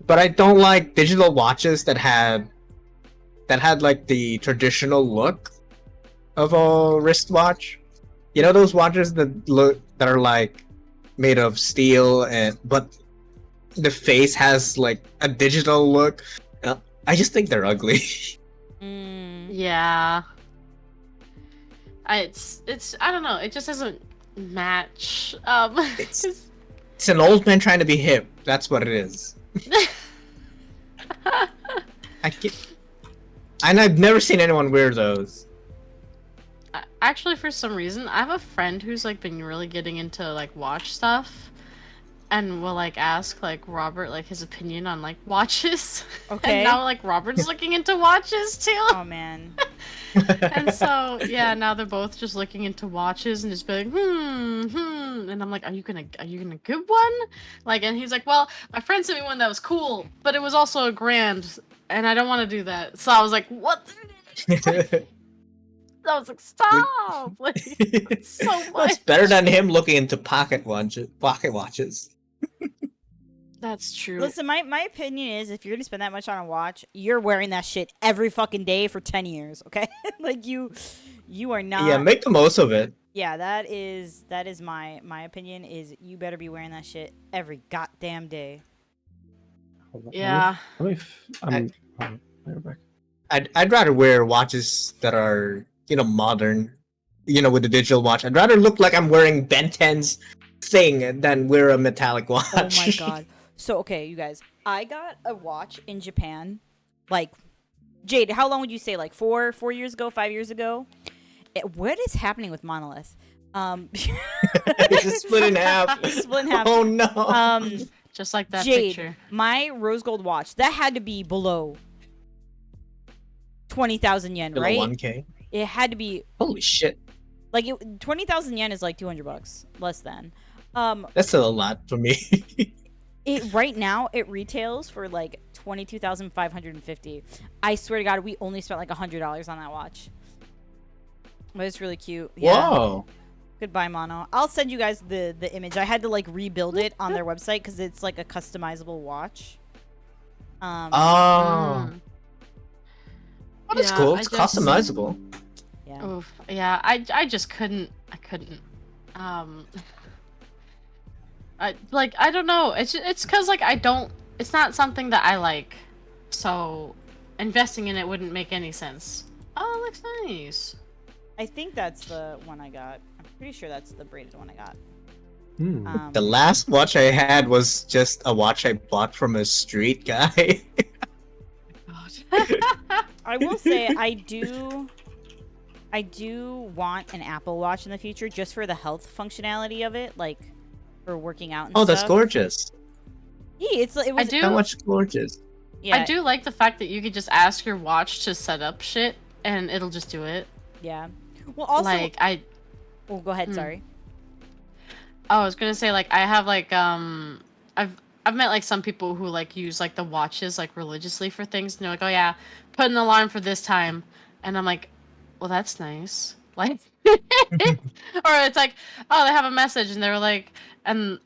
But I don't like digital watches that had like the traditional look of a wristwatch. You know those watches that are like made of steel, but the face has like a digital look. I just think they're ugly. Mm. Yeah. It's I don't know. It just doesn't match. It's an old man trying to be hip. That's what it is. I can't. And I've never seen anyone wear those. Actually, for some reason, I have a friend who's like been really getting into like watch stuff, and will like ask like Robert like his opinion on like watches. Okay. And now like Robert's looking into watches too. Oh man. And so yeah, now they're both just looking into watches and just be like, and I'm like, are you gonna get one? Like, and he's like, well, my friend sent me one that was cool, but it was also $1,000, and I don't want to do that. So I was like, what? I was like, stop! Like, so That's much. better than him looking into pocket watches. That's true. Listen, my opinion is if you're gonna spend that much on a watch, you're wearing that shit every fucking day for 10 years, okay? Like you are not. Yeah, make the most of it. Yeah, that is my opinion is you better be wearing that shit every goddamn day. Hold on, Yeah. Let me back. I'd rather wear watches that are modern, with a digital watch. I'd rather look like I'm wearing Ben 10's thing than wear a metallic watch. Oh my god. So okay, you guys, I got a watch in Japan, like Jade. How long would you say? Like 4 years ago, 5 years ago? What is happening with Monolith? It's just split in half. Split in half. Oh no. Just like that Jade, picture. my rose gold watch that had to be below 20,000 yen, Below right? 1K. It had to be Holy shit. like 20,000 yen is like $200, less than. That's still a lot for me. It right now it retails for like 22,550. I swear to God, we only spent like $100 on that watch. But it's really cute. Yeah. Whoa. Goodbye, Mono. I'll send you guys the image. I had to like rebuild it on their website because it's like a customizable watch. Oh. Mm. Oh, that's Yeah, cool. I It's just- customizable. Yeah. Oof. Yeah, I just couldn't. I couldn't. I don't know. It's because like I don't. It's not something that I like. So investing in it wouldn't make any sense. Oh, it looks nice. I think that's the one I got. I'm pretty sure that's the braided one I got. Hmm. The last watch I had was just a watch I bought from a street guy. I will say I do want an Apple Watch in the future just for the health functionality of it, like for working out and Oh, stuff. that's gorgeous. Yeah, it was do- That watch is gorgeous. yeah, I do like the fact that you could just ask your watch to set up shit and it'll just do it. yeah. Well, also Like oh, go ahead, Hmm. sorry. I was gonna say like I have like I've met like some people who like use like the watches like religiously for things and they're like, oh yeah, put an alarm for this time, and I'm like, well that's nice. Like or it's like, oh, they have a message and they're like, and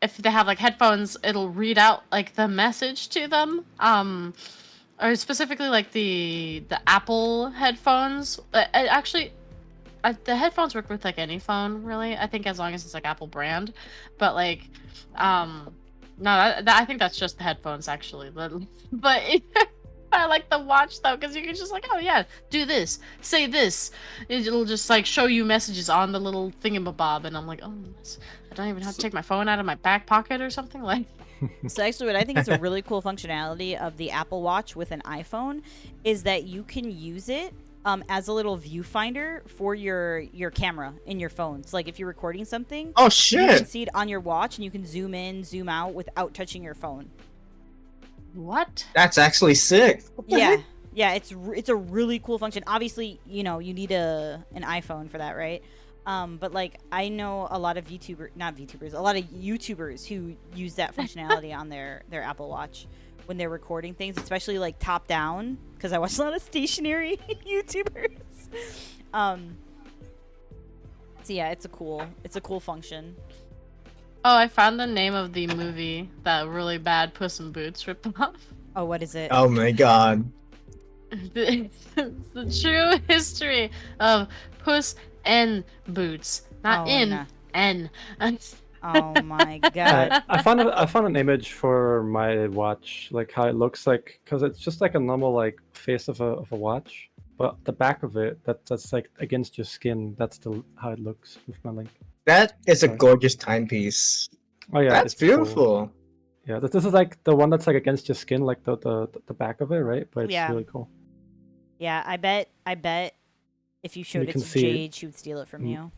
if they have like headphones, it'll read out like the message to them. Or specifically like the Apple headphones. Actually, the headphones work with like any phone, really. I think as long as it's like Apple brand, but like, no, I think that's just the headphones actually. But I like the watch though, because you can just like, oh yeah, do this, say this. It'll just like show you messages on the little thingamabob, and I'm like, oh, I don't even have to take my phone out of my back pocket or something like. So actually, what I think is a really cool functionality of the Apple Watch with an iPhone is that you can use it as a little viewfinder for your camera in your phone. So like if you're recording something, Oh you can shit! see it on your watch and you can zoom in, zoom out without touching your phone. What? That's actually sick. What the Yeah, heck? yeah, it's a really cool function. Obviously, you need an iPhone for that, right? But like I know a lot of a lot of YouTubers who use that functionality on their Apple Watch when they're recording things, especially like top down, because I watch a lot of stationary YouTubers. So yeah, it's a cool function. Oh, I found the name of the movie, that really bad Puss in Boots ripoff. Oh, what is it? Oh my god. The true history of Puss in Boots, not Oh, in nah. N. Oh my god. I found an image for my watch, like how it looks like, because it's just like a normal like face of a watch, but the back of it that's like against your skin. That's how it looks with my link. That is a gorgeous timepiece. Oh yeah, That's it's cool. beautiful. Yeah, this is like the one that's like against your skin, like the back of it, right? But it's Yeah. really cool. Yeah, I bet if you showed You it can to see it. Jade, she would steal it from you.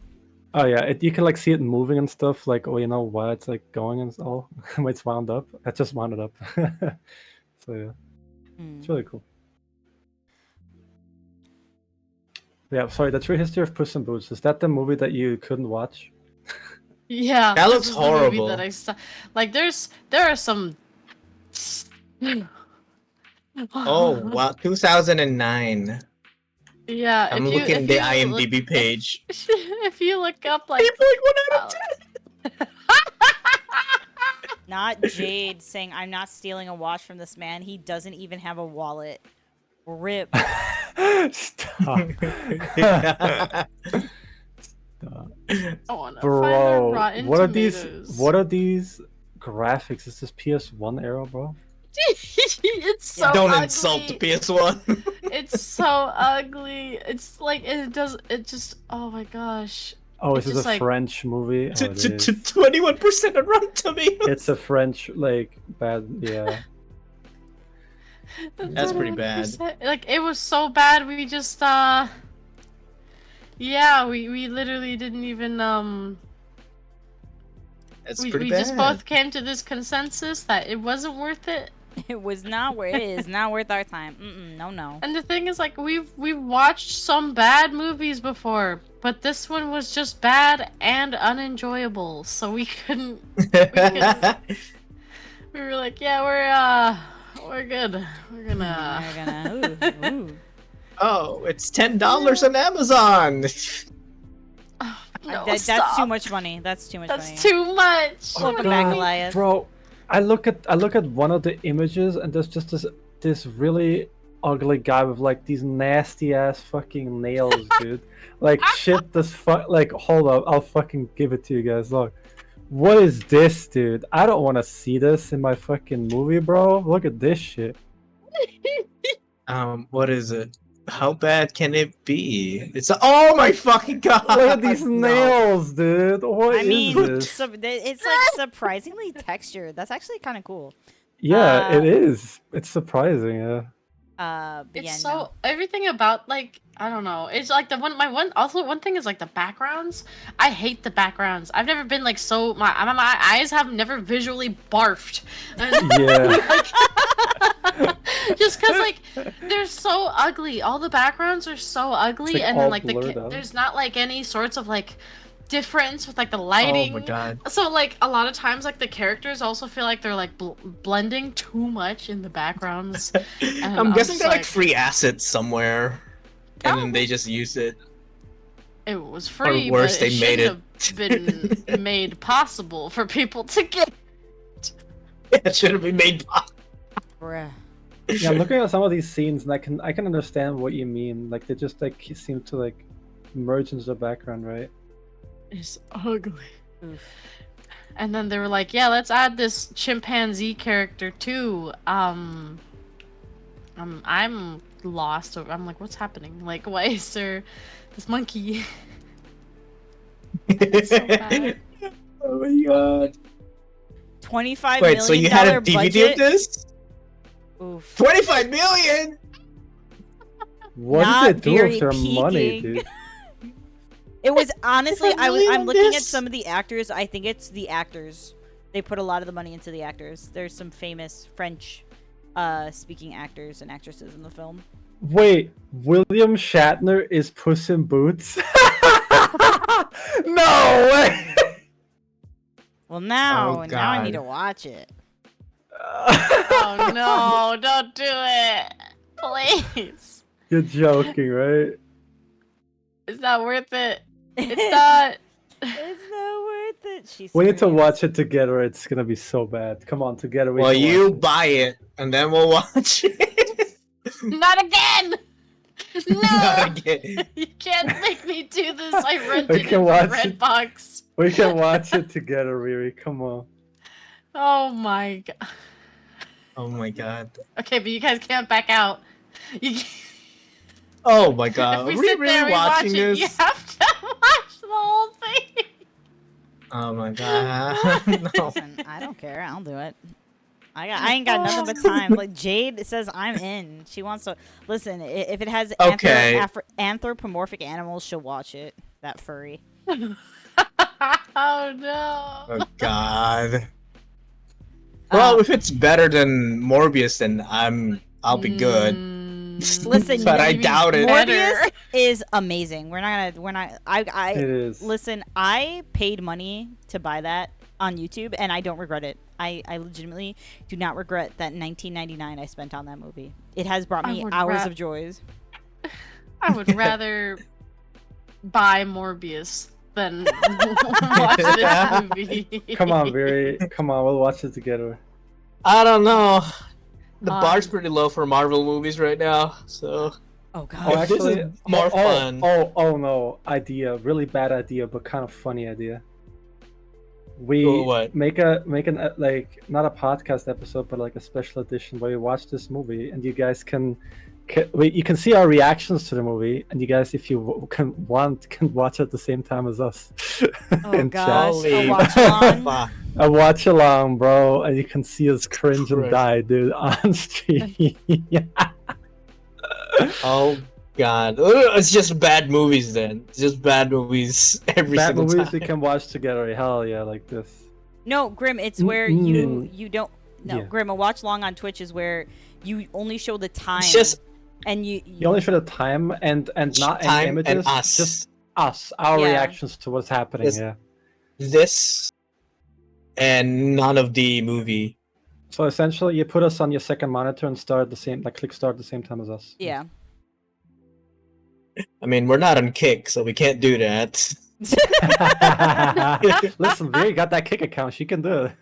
Oh yeah, you can like see it moving and stuff. Like, oh, you know why it's like going and all when it's wound up. It just wound it up. So yeah, Hmm. it's really cool. Yeah, sorry. The True History of Puss in Boots, is that the movie that you couldn't watch? Yeah, That this looks is the movie horrible. That I saw. Like, there are some. Oh wow, 2009. Yeah, I'm if you, looking at if the you IMDb page. If you look up like, People like 1 out of 10. Not Jade saying, I'm not stealing a watch from this man. He doesn't even have a wallet. Rip. Stop. I wanna find the Bro, Rotten what are Tomatoes. these? What are these graphics? Is this PS1 era, bro? It's so Don't ugly. insult the PS1. It's so ugly. It's like it does. It just. Oh my gosh. Oh, It's is this just a like- French movie? Oh, it is. 21% on Rotten Tomatoes. It's a French like bad. Yeah. That's pretty bad. 21%. Like it was so bad. We just Yeah, we literally didn't even That's we pretty we bad. just both came to this consensus that it wasn't worth it. It was not where it is not worth our time. No. And the thing is, like, we've watched some bad movies before, but this one was just bad and unenjoyable. So we couldn't. We were like, yeah, we're good. We're gonna. We're gonna. Ooh. Oh, it's $10 on Amazon. No, Oh, That's stop. too much money. That's too much money. That's too much. Welcome back, Elias. Bro, I look at one of the images and there's just this really ugly guy with like these nasty ass fucking nails, dude. Like shit this fuck like hold up, I'll fucking give it to you guys. Look. What is this, dude? I don't want to see this in my fucking movie, bro. Look at this shit. What is it? How bad can it be? It's oh my fucking god! Look at these No. nails, dude. What I is mean, this? it's like surprisingly textured. That's actually kind of cool. Yeah, uh, it is. It's surprising, yeah. But It's yeah, so no. everything about like I don't know. It's like one thing is like the backgrounds. I hate the backgrounds. I've never been like so my eyes have never visually barfed. And, Yeah. just because like they're so ugly. All the backgrounds are so ugly, like, and all then like blurred out. there's not like any sorts of like difference with like the Oh lighting. my god. So like a lot of times like the characters also feel like they're like blending too much in the backgrounds. I'm I'm guessing just they're like like- free assets somewhere, and then they just use it. It was free, worse, but they it made shouldn't have been made possible for people to get. It should have been made. Bruh. Yeah, I'm looking at some of these scenes and I can understand what you mean. Like they just like seem to like merge into the background, right? It's ugly. Oof. And then they were like, "Yeah, let's add this chimpanzee character too." I'm lost. I'm like, "What's happening? Like, why is there this monkey?" It's so bad. Oh my god. $25 Wait, so you had a DVD budget? of this? Oof. 25 million? What Not did they do very with their money, peaking. dude? It was honestly, $25 million I'm on looking at this? some of the actors. I think it's the actors. They put a lot of the money into the actors. There's some famous French speaking actors and actresses in the film. Wait, William Shatner is Puss in Boots? No way! Well, now Oh, I need God. to watch it. Oh no! Don't do it, please. You're joking, right? It's not worth it. It's not. It's not worth it. She's We need to serious. watch it together. It's gonna be so bad. Come on, together we Well, can you watch it. buy it, and then we'll watch it. Not again! No! Not again. You can't make me do this. I rented We it can from watch it. Redbox. We can watch it together, Riri. Come on. Oh my god. Oh my god. Okay, but you guys can't back out. You can't, Oh my god. if we Are we sit there really and watch watching it, this? you have to watch the whole thing. Oh my god. No. Listen, I don't care. I'll do it. I ain't got nothing but time. Like Jade says, I'm in. She wants to listen. If it has Okay. anthropomorphic animals, she'll watch it. That furry. Oh no. Oh god. Well, if it's better than Morbius, then I'll be good. Listen, But I you mean doubt it. Morbius is amazing. We're not. It is. Listen. I paid money to buy that on YouTube, and I don't regret it. I legitimately do not regret that $19.99 I spent on that movie. It has brought I me would hours ra- of joys. I would rather buy Morbius than watch this movie. Come on, Viri. Come on, we'll watch it together. I don't know. The Um, bar's pretty low for Marvel movies right now, so Oh god. Oh, If this is actually, more fun. Oh no, idea. Really bad idea, but kind of funny idea. We Oh, what? make an like not a podcast episode, but like a special edition where we watch this movie, and you guys can Wait, you can see our reactions to the movie, and you guys, if you can watch at the same time as us. Oh in chat. gosh, a Holy watch along. fuck. A watch along, bro, and you can see us cringe and Christ. die, dude, on stream. Oh god. It's just bad movies then. It's just bad movies every Bad single movies time. we can watch together. Hell yeah, like this. No, Grim, it's where you don't. No, Yeah. Grim, a watch long on Twitch is where you only show the time. It's just and You only show the time and not any time images. and us. Just us, our Yeah. reactions to what's happening. Yes. Yeah. This and none of the movie. So essentially, you put us on your second monitor and start at the same, click start at the same time as us. Yeah. I mean, we're not on Kick, so we can't do that. Listen, Viri got that kick account. She can do it.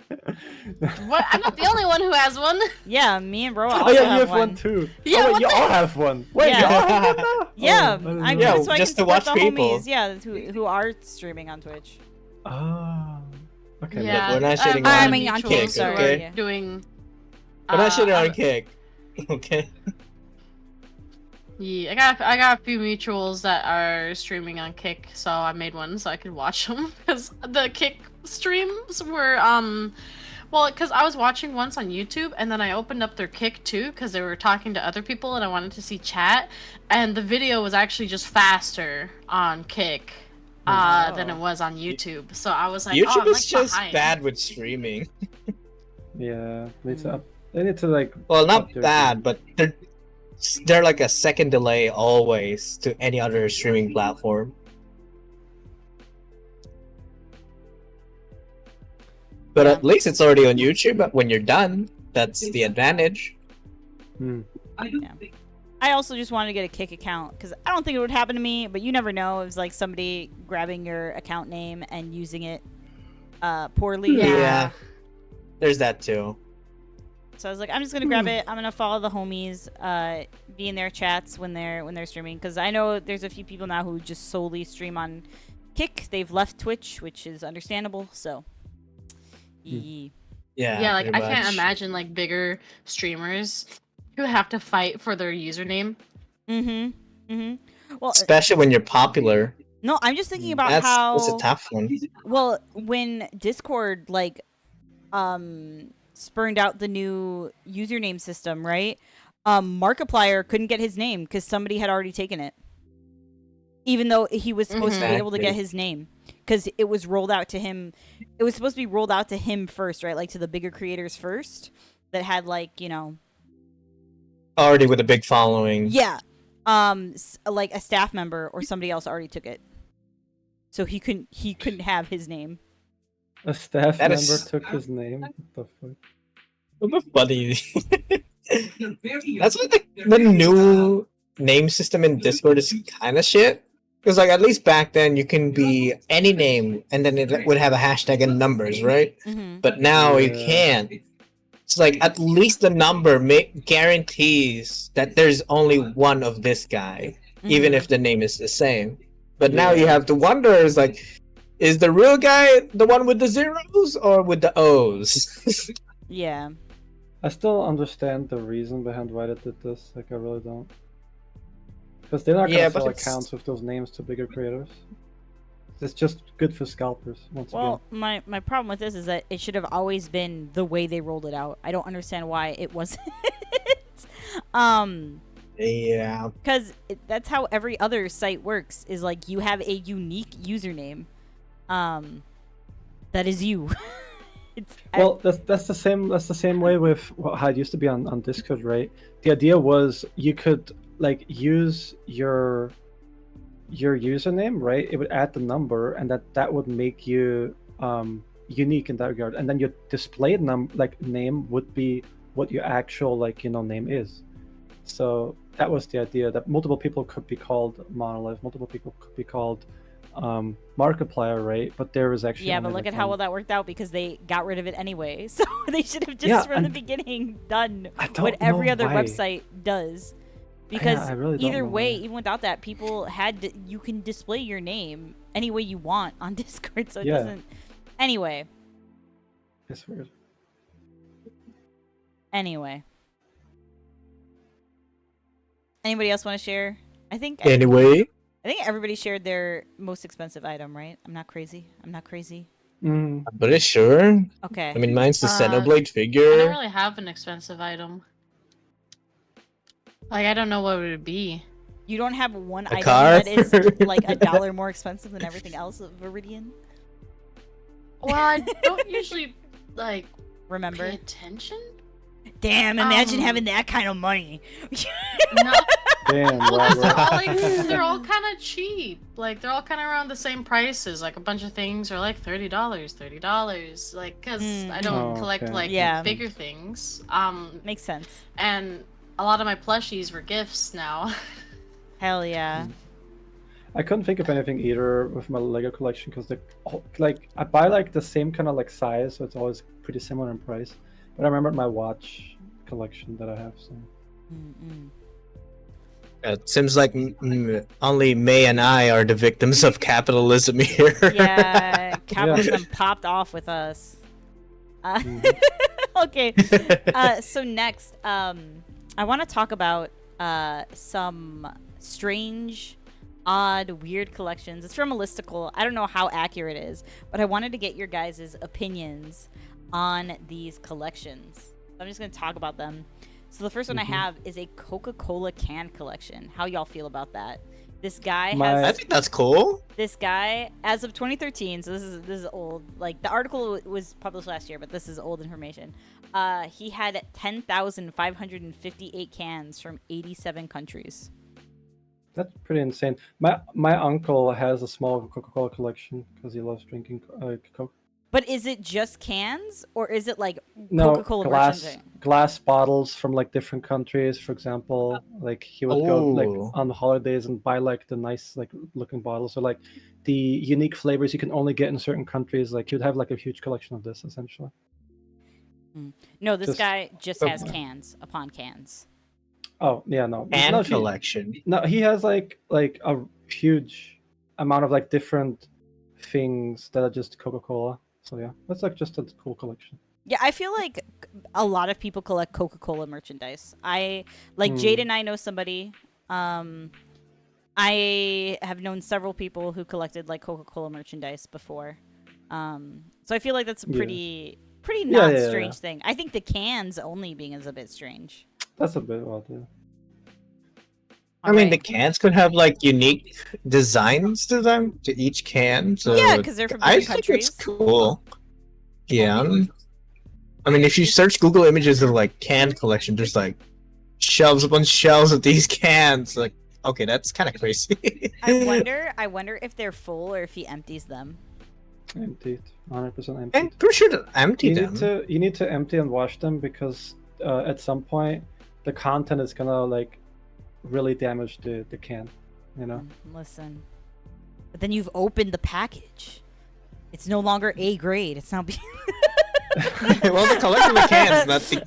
What? I'm not the only one who has one. Yeah, me and Bro Oh also yeah, you have have one. one too. Yeah, oh, wait, what you the- all have one. Wait, Yeah. you all have one now? Yeah, Oh, I Yeah, so I just can to support watch the people. homies. Yeah, who are streaming on Twitch. Oh. Okay. Yeah, we're not shitting I on mean, on Kick, Kick, sorry. okay? Yeah. Doing. We're not shitting on I'm- Kick. Okay. Yeah, I got a few mutuals that are streaming on Kick, so I made one so I could watch them because the Kick streams were well, because I was watching once on YouTube and then I opened up their Kick too because they were talking to other people and I wanted to see chat, and the video was actually just faster on Kick than it was on YouTube. So I was like, YouTube oh, I'm, is like, just behind. bad with streaming. Yeah. They need to like. Well, not up their bad, but they're like a second delay always to any other streaming platform. But at least it's already on YouTube. But when you're done, that's the advantage. I also just wanted to get a Kick account because I don't think it would happen to me, but you never know. It was like somebody grabbing your account name and using it poorly. Yeah. There's that too. So I was like, I'm just gonna grab it. I'm gonna follow the homies, be in their chats when they're streaming, because I know there's a few people now who just solely stream on Kick. They've left Twitch, which is understandable. So, Yeah. Yeah, like I pretty can't much. imagine like bigger streamers who have to fight for their username. Well, Especially when you're popular. no, I'm just thinking about That's how. a tough one. Well, when Discord spurned out the new username system, right? Markiplier couldn't get his name because somebody had already taken it, even though he was supposed to be able to get Exactly. his name because it was rolled out to him. It was supposed to be rolled out to him first, right? Like to the bigger creators first that had Already with a big following. yeah, like a staff member or somebody else already took it, so he couldn't have his name. A staff That member is- took his name. What the fuck? What funny. That's what the new name system in Discord is kind of shit. Because like at least back then you can be any name and then it would have a hashtag and numbers, right? Mm-hmm. But now you Yeah. can't. It's like at least the number guarantees that there's only one of this guy, even if the name is the same. But now you have to wonder: is the real guy the one with the zeros or with the O's? Yeah. I still understand the reason behind why they did this. Like, I really don't. Because they're not Yeah, gonna but sell it's- accounts with those names to bigger creators. It's just good for scalpers. Once Well, my problem with this is that it should have always been the way they rolled it out. I don't understand why it wasn't. Yeah. Because that's how every other site works. Is like you have a unique username, that is you. Well, that's the same. That's the same way with how it used to be on Discord, right? The idea was you could use your username, right? It would add the number, and that would make you unique in that regard. And then your display name would be what your actual name is. So that was the idea, that multiple people could be called Monolith, multiple people could be called Markiplier, right? But there was actually yeah, only, but look at like, how one. well that worked out because they got rid of it anyway. So they should have just Yeah, from the and beginning done I don't what every know other why. website does. Because I really don't either know way, why. even without that, people you can display your name any way you want on Discord, so it Yeah. doesn't. Anyway. It's weird. Anyway. Anybody else want to share? I think Anyway, everybody shared their most expensive item, right? I'm not crazy. Mm. I'm pretty sure. Okay. I mean, mine's the Uh, Xenoblade I don't figure. really have an expensive item. Like, I don't know what would it be. You don't have one A item car? that is like $1 more expensive than everything else of Viridian? Well, I don't usually like Remember? pay attention. Damn, imagine having that kind of money. No, Damn, well, 'cause they're all Robert. like they're all kind of cheap. Like they're all kind of around the same prices. Like a bunch of things are like $30. Like, cause I don't Oh, collect okay. like Yeah. bigger things. Makes sense. And a lot of my plushies were gifts now. Hell yeah. I couldn't think of anything either with my Lego collection because like I buy like the same kind of like size, so it's always pretty similar in price. But I remembered my watch collection that I have. So Mm-mm. It seems like only May and I are the victims of capitalism here. Yeah, capitalism popped off with us. Okay. So next, I want to talk about some strange, odd, weird collections. It's from a listicle. I don't know how accurate it is, but I wanted to get your guys' opinions on these collections. So I'm just going to talk about them. So the first one I have is a Coca-Cola can collection. How y'all feel about that? This guy I think that's cool. this guy, as of 2013, so this is old. Like the article was published last year, but this is old information. He had 10,558 cans from 87 countries. that's pretty insane. My uncle has a small Coca-Cola collection because he loves drinking Coke. But is it just cans, or is it like No, Coca-Cola merchandising? glass bottles from like different countries. For example, like he would go like Oh. on the holidays and buy like the nice like looking bottles or like the unique flavors you can only get in certain countries. Like he would have like a huge collection of this essentially. No, this Just- guy just has cans upon cans. Oh yeah, no, And no, collection. no, he has like a huge amount of like different things that are just Coca-Cola. So yeah, that's like just a cool collection. Yeah, I feel like a lot of people collect Coca-Cola merchandise. Jade and I know somebody. I have known several people who collected like Coca-Cola merchandise before. So I feel like that's a pretty not strange thing. I think the cans only being is a bit strange. That's a bit odd. Yeah. I mean, the cans could have like unique designs to them, to each can. So Yeah, 'cause they're from I different think it's countries. cool. Yeah. I mean, if you search Google Images of like can collection, there's like shelves upon shelves of these cans. Like, okay, that's kind of crazy. I wonder if they're full or if he empties them. Emptied, 100% empty. I'm pretty sure to empty You them. need to empty and wash them because at some point the content is gonna like really damage the can, you know. Listen, but then you've opened the package. It's no longer A grade. It's now B. Well, the collection of cans, not the.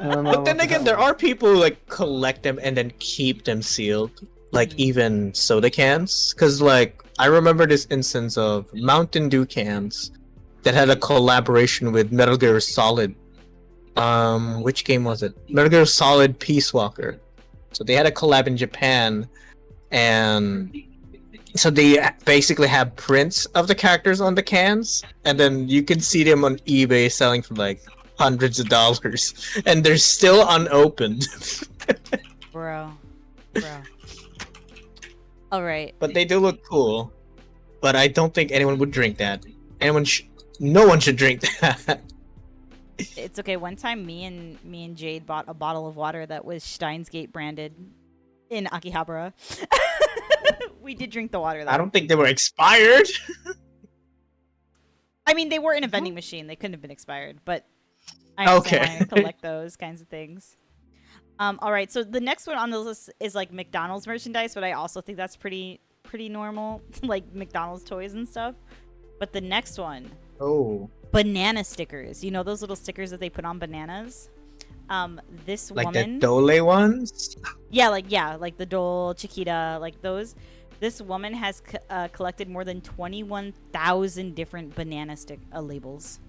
I don't know But then what the again, hell- there are people who like collect them and then keep them sealed, like even soda cans. Cause like I remember this instance of Mountain Dew cans that had a collaboration with Metal Gear Solid. Which game was it? Metal Gear Solid Peace Walker. So they had a collab in Japan, and so they basically have prints of the characters on the cans, and then you can see them on eBay selling for like hundreds of dollars, and they're still unopened. Bro. All right. But they do look cool. But I don't think anyone would drink that. No one should drink that. It's okay. One time, me and Jade bought a bottle of water that was Steins Gate branded in Akihabara. We did drink the water though. I don't think they were expired. I mean, they were in a vending machine. They couldn't have been expired, but I understand why I collect those kinds of things. All right. So the next one on the list is like McDonald's merchandise, but I also think that's pretty normal, like McDonald's toys and stuff. But the next one, banana stickers. You know those little stickers that they put on bananas? This Like woman, the Dole ones? like the Dole, Chiquita, like those. This woman has collected more than 21,000 different banana labels.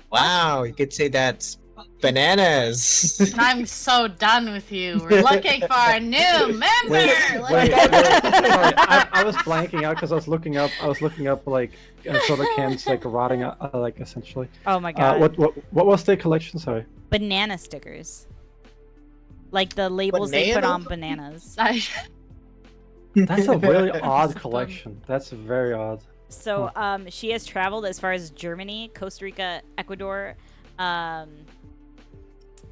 Wow, you could say that's Bananas. I'm so done with you. We're looking for a new member. Wait, sorry, I was blanking out because I was looking up like soda cans like rotting like essentially. Oh my god. What was the collection? Sorry. Banana stickers. Like the labels they put Banana? on bananas. That's a really odd collection. That's very odd. So she has traveled as far as Germany, Costa Rica, Ecuador, and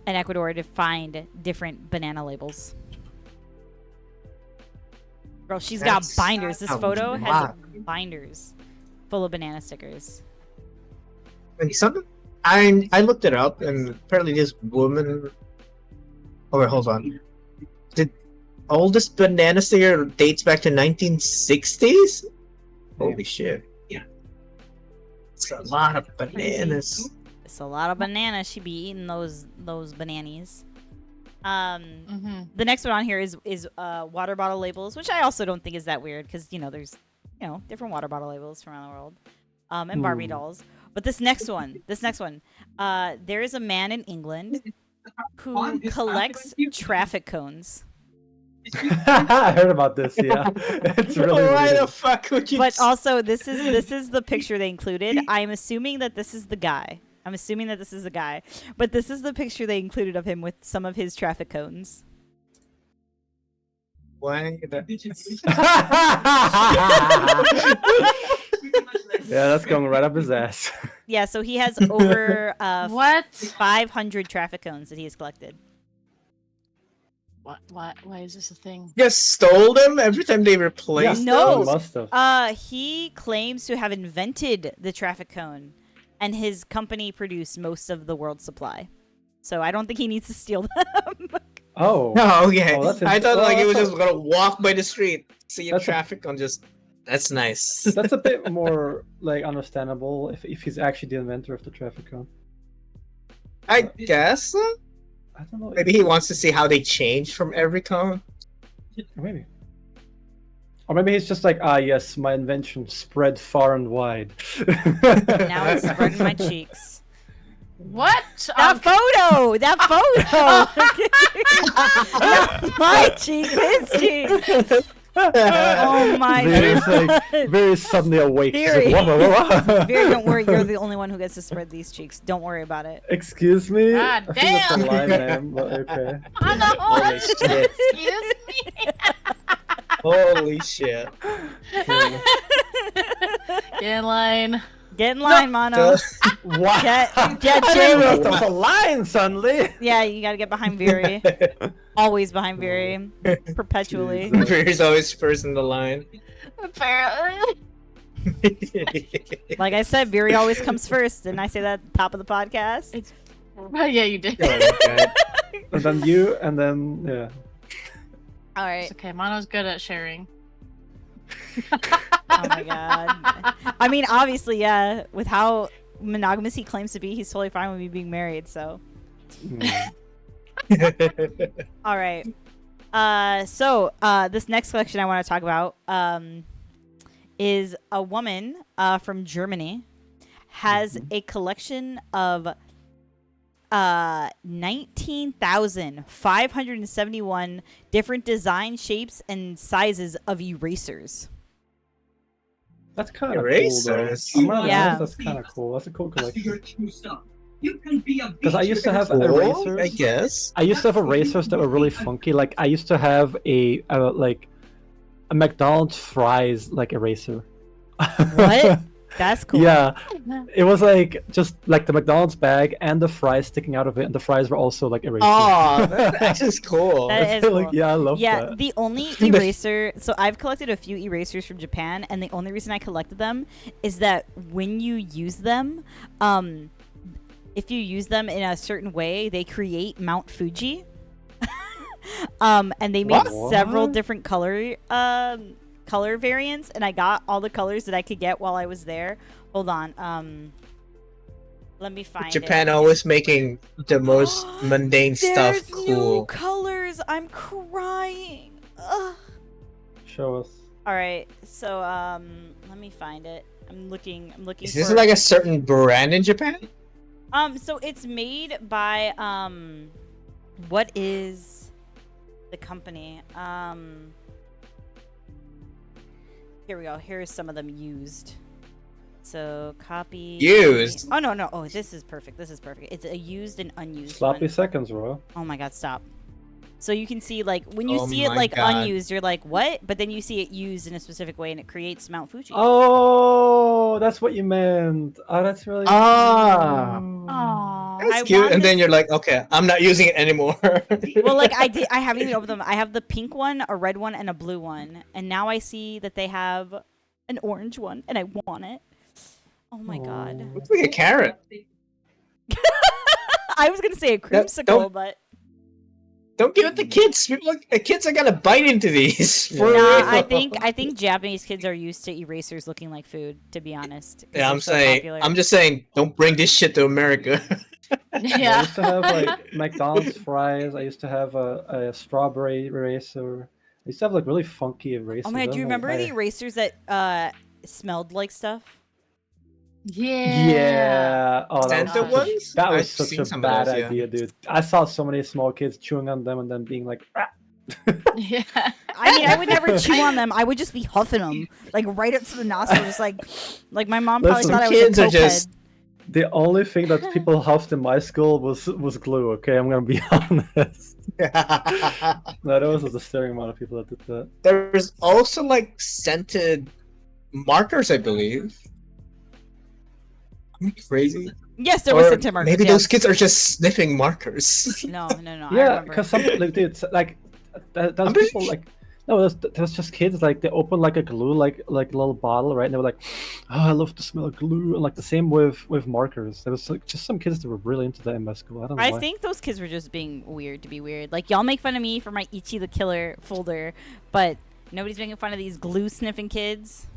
Ecuador to find different banana labels. Girl, she's got binders. This photo has binders full of banana stickers. And something I looked it up, and apparently this woman. Oh wait, hold on. The oldest banana sticker dates back to 1960s. Holy shit! Yeah, it's a lot of bananas. It's a lot of bananas. She be eating those bananas. The next one on here is water bottle labels, which I also don't think is that weird because there's different water bottle labels from around the world, and Barbie dolls. But this next one, there is a man in England who collects traffic cones. I heard about this. Yeah, it's really Why weird. the fuck would you? But also, this is the picture they included. I'm assuming that this is the guy. But this is the picture they included of him with some of his traffic cones. Why? Yeah, that's going right up his ass. Yeah, so he has over What? 500 traffic cones that he has collected. What? Why is this a thing? Just stole them every time they replaced Yeah, No. he must have. He claims to have invented the traffic cone, and his company produced most of the world's supply. So I don't think he needs to steal them. Oh. Oh, okay. Oh, that's I thought well, like he was that's just gonna walk by the street, see a That's a- traffic on just. That's nice. That's a bit more like understandable if he's actually the inventor of the traffic cone. I guess. I don't know. Maybe he wants to see how they change from every cone. Maybe. Or maybe he's just like, yes, my invention spread far and wide. Now it's spreading my cheeks. What? That photo! Not my cheeks, his cheeks! Oh my Veer's god. like very suddenly awake. He's like, Veer. "Whoa, whoa, whoa." Veer, don't worry, you're the only one who gets to spread these cheeks. Don't worry about it. Excuse me? God I think that's a damn. line name, but okay. I know. Holy shit. Excuse me. Holy shit. Get in line. Get in line, Mono. What? Get I didn't Jerry. realize there was a line suddenly. Yeah, you gotta get behind Veery. Always behind Veery. Perpetually. Jesus. Veer's always first in the line. Apparently. Like I said, Veery always comes first. Didn't I say that at the top of the podcast? Yeah, you did. Oh my god. And then you, and then, yeah. Alright. It's okay. Mono's good at sharing. Oh my god. I mean, obviously, yeah. With how monogamous he claims to be, he's totally fine with me being married, so. Alright. So, this next collection I want to talk about is a woman from Germany has a collection of 19,571 different design shapes and sizes of erasers. That's kind of cool, Erasers. though. I'm gonna be Yeah. honest, that's kind of cool. That's a cool collection. Because Because I used to have Cool, erasers. I guess. I used to have erasers that were really funky. Like I used to have a McDonald's fries like eraser. What? That's cool. Yeah, it was like just like the McDonald's bag and the fries sticking out of it, and the fries were also like erasers. Oh, that's just cool. That is Like, cool. yeah, I love Yeah, that. the only eraser. So I've collected a few erasers from Japan, and the only reason I collected them is that when you use them, if you use them in a certain way, they create Mount Fuji. And they made What? several different color variants, and I got all the colors that I could get while I was there. Hold on. Let me find Japan it. always making the most mundane stuff There's cool. new colors. I'm crying. Ugh. Show us. All right, so let me find it. I'm looking Is this for like a certain brand in Japan? So it's made by what is the company? Here we go. Here's some of them used. So copy. Used? Oh no. Oh, this is perfect. This is perfect. It's a used and unused Sloppy one. seconds, bro. Oh my god, stop. So you can see like when you Oh see it my like God. unused, you're like, what? But then you see it used in a specific way and it creates Mount Fuji. Oh, that's what you meant. Oh, that's really Ah. cute. Aw, That's I cute. want And then this- you're like, okay, I'm not using it anymore. Well, like I haven't even opened them. I have the pink one, a red one, and a blue one. And now I see that they have an orange one and I want it. Oh my god. Looks like a carrot. I was gonna say a creamsicle, don't- but Don't give it to kids. People, kids are gonna bite into these. For nah, real. I think Japanese kids are used to erasers looking like food, to be honest. 'cause Yeah, they're so I'm popular. just saying, don't bring this shit to America. I Yeah. used to have like McDonald's fries. I used to have a strawberry eraser. I used to have like really funky erasers. Oh my I god, do you don't know remember the why. erasers that smelled like stuff? Yeah. Yeah. Oh, that was Scented God. ones? That was I've such seen a some of bad those, yeah. idea, dude. I saw so many small kids chewing on them and then being like, ah. Yeah. I mean, I would never chew on them. I would just be huffing them, like right up to the nostrils, like my mom probably Listen, thought I was kids a are cokehead. just- The only thing that people huffed in my school was glue. Okay, I'm gonna be honest. No, there was a staring amount of people that did that. There's also like scented markers, I believe. Am I crazy? Yes, there was Or scented markers. maybe yes. those kids are just sniffing markers. No. I Yeah, remember. because some like dude, like those I'm pretty people like no, there's just kids like they open like a glue like a little bottle, right? And they were like, oh, I love the smell of glue, and like the same with markers. There was like just some kids that were really into that in my school. I don't know I why. think those kids were just being weird to be weird. Like y'all make fun of me for my Ichi the Killer folder, but nobody's making fun of these glue sniffing kids.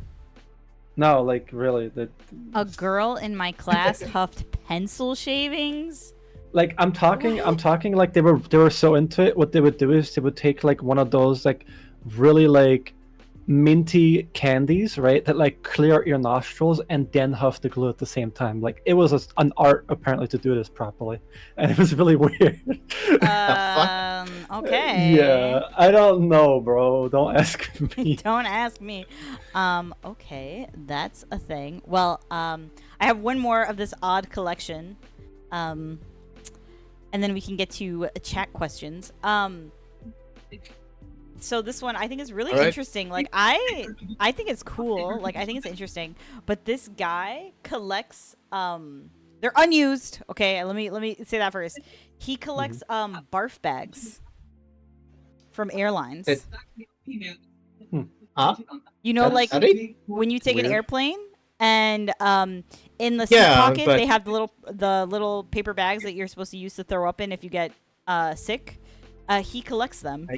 No, like really, that A girl in my class huffed pencil shavings. like I'm talking like they were so into it. What they would do is they would take like one of those like really like minty candies, right? That like clear out your nostrils and then huff the glue at the same time. Like it was an art apparently to do this properly, and it was really weird. Okay. Yeah, I don't know, bro. Don't ask me. Don't ask me. Okay, that's a thing. Well, I have one more of this odd collection. And then we can get to chat questions. So this one I think is really All right. interesting. Like I think it's cool. Like I think it's interesting. But this guy collects they're unused. Okay, let me say that first. He collects barf bags from airlines. It- Huh? You know, like Are they? when you take an Weird. airplane and in the seat Yeah, pocket but- they have the little paper bags that you're supposed to use to throw up in if you get sick. He collects them.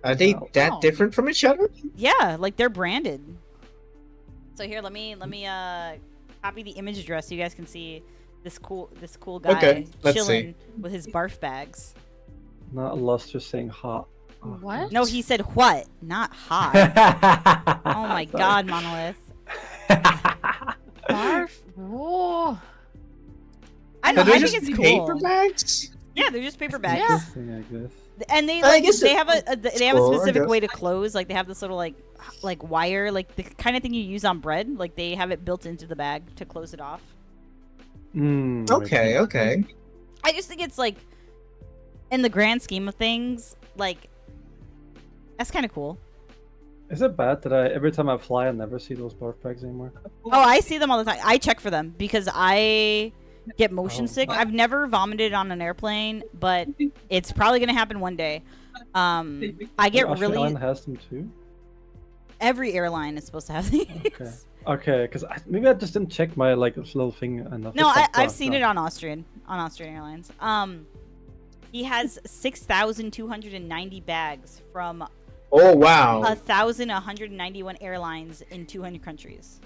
Are they Wow. that Wow. different from each other? Yeah, like they're branded. So here, let me copy the image address so you guys can see this cool guy Okay, let's chilling with his barf bags. Not lost, just saying hot. What? No, he said what, not hot. Oh my god, Monolith. Barf? Whoa. I Are know. they I just think it's paper cool. bags? Yeah, they're just paper bags. Yeah. Interesting, I guess. And they I like guess they it- have they have a cool, I specific guess. way to close. Like they have this little like wire, like the kind of thing you use on bread. Like they have it built into the bag to close it off. Okay, okay. I just think it's like, in the grand scheme of things, like that's kind of cool. Is it bad that every time I fly I never see those barf bags anymore? Oh, I see them all the time. I check for them because I get motion Oh. sick. I've never vomited on an airplane, but it's probably gonna happen one day. I get Australian really. Airlines has them too. Every airline is supposed to have these. Okay. Okay, because maybe I just didn't check my like little thing enough. No, It's like, I've oh, seen no. it on Austrian Airlines. He has 6,290 bags from Oh wow. 1,191 airlines in 200 countries.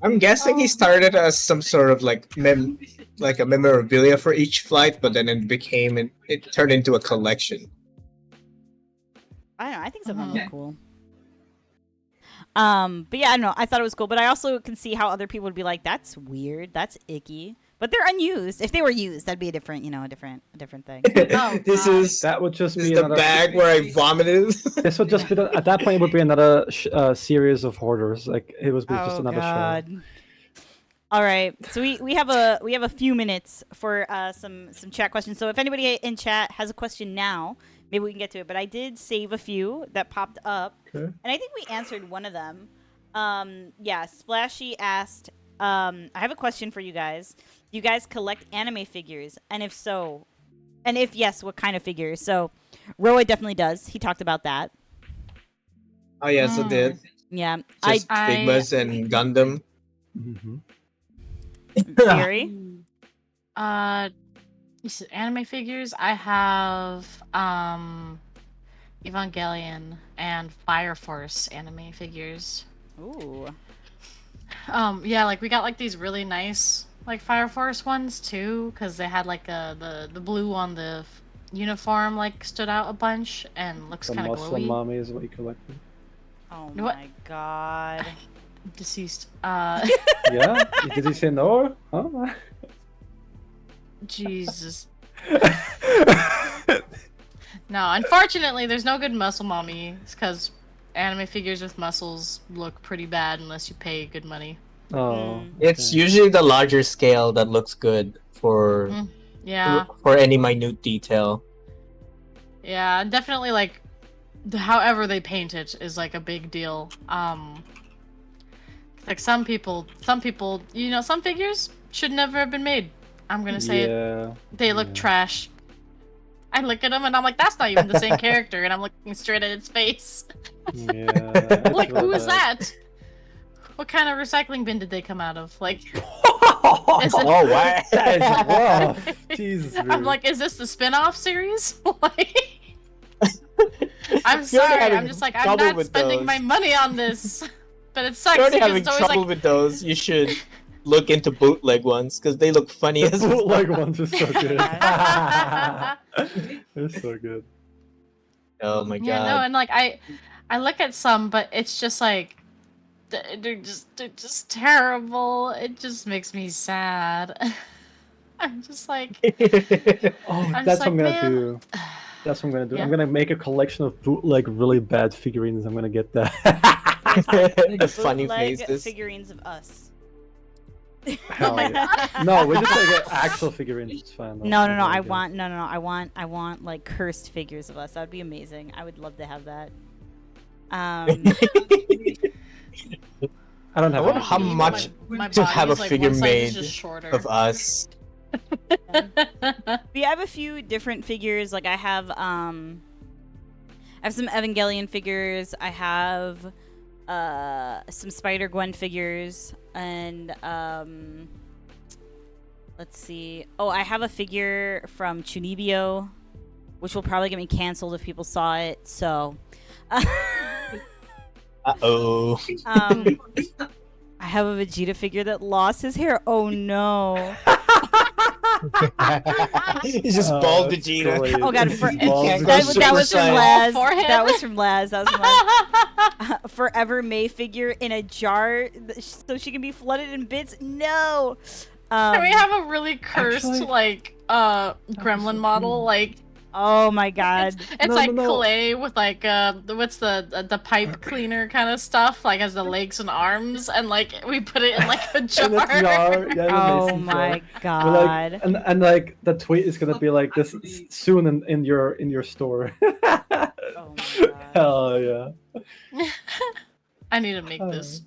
I'm guessing he started as some sort of like a memorabilia for each flight, but then it turned into a collection. I don't know. I think some of them Uh-huh. look cool. But yeah, I don't know. I thought it was cool, but I also can see how other people would be like, "That's weird. That's icky." But they're unused. If they were used, that'd be a different, a different thing. Oh, this God. is That would just this be is the another. bag where I vomited. This would just be at that point. It would be another series of hoarders. Like it would be just Oh another God. All right, so we have a few minutes for some chat questions. So if anybody in chat has a question now, maybe we can get to it. But I did save a few that popped up, Okay. and I think we answered one of them. Yeah, Splashy asked, I have a question for you guys. Do you guys collect anime figures? And if so, and if yes, what kind of figures? So Roy definitely does. He talked about that. Oh yes, I did. Yeah, Just I- Figmas and Gundam. Mm-hmm. Jerry. You said anime figures. I have Evangelion and Fire Force anime figures. Ooh. Yeah, like we got like these really nice like Fire Force ones too, because they had like the blue on the uniform like stood out a bunch and looks The kind of muscle glowy. mommy is what you collected. Oh What? my God. Deceased. Yeah? Did he say no? Huh? Jesus. No, unfortunately, there's no good muscle mommy because anime figures with muscles look pretty bad unless you pay good money. Oh. It's okay. usually the larger scale that looks good for Yeah, any minute detail. yeah, definitely like however they paint it is like a big deal. Like some people, some figures should never have been made. I'm gonna say it. Yeah. They look yeah. trash. I look at them and I'm like, that's not even the same character, and I'm looking straight at its face. Yeah. Like, it's real who is bad. that? What kind of recycling bin did they come out of? Like, is it... Oh wow! That is rough. Jesus. I'm dude. like, is this the spin-off series? Like, I'm You're sorry. having I'm just like, I'm trouble not with spending those. my money on this. But it If sucks you're already because having it's always trouble like, with those, you should look into bootleg ones because they look funny The as bootleg fuck. ones are so good. They're so good. Oh my yeah, no, god! and like I look at some, but it's just like they're just terrible. It just makes me sad. I'm just like, Oh, I'm that's just what I'm like, gonna man. do. That's what I'm gonna do. Yeah. I'm gonna make a collection of bootleg really bad figurines. I'm gonna get that. The funny Bootleg faces. figurines of us. Hell yeah. No, we're just gonna get actual figurines. It's fine. No. I Bootleg, want I want like cursed figures of us. That would be amazing. I would love to have that. I don't I have wonder any how figures, much but- my to body have a is, like, figure one size is made just shorter. of us. But yeah, I have a few different figures. Like I have some Evangelion figures. I have some Spider-Gwen figures, and let's see. Oh, I have a figure from Chunibyo, which will probably get me canceled if people saw it. So, Uh-oh. I have a Vegeta figure that lost his hair. Oh no! He's just bald that's Vegeta. great. Oh god, Bald Can't go that Super was from Saiyan. Laz. For him? That was from Laz. Forever May figure in a jar so she can be flooded in bits. No. Can we have a really cursed actually- like gremlin so model? cool. Like Oh my god. it's No, like no, no. clay with like what's the pipe cleaner kind of stuff, like has the legs and arms, and like we put it in like a jar. In a jar. Yeah, in a Oh mason jar. my We're god. like, and like the tweet is gonna be like this soon in your store. Oh my god. Hell yeah. I need to make this.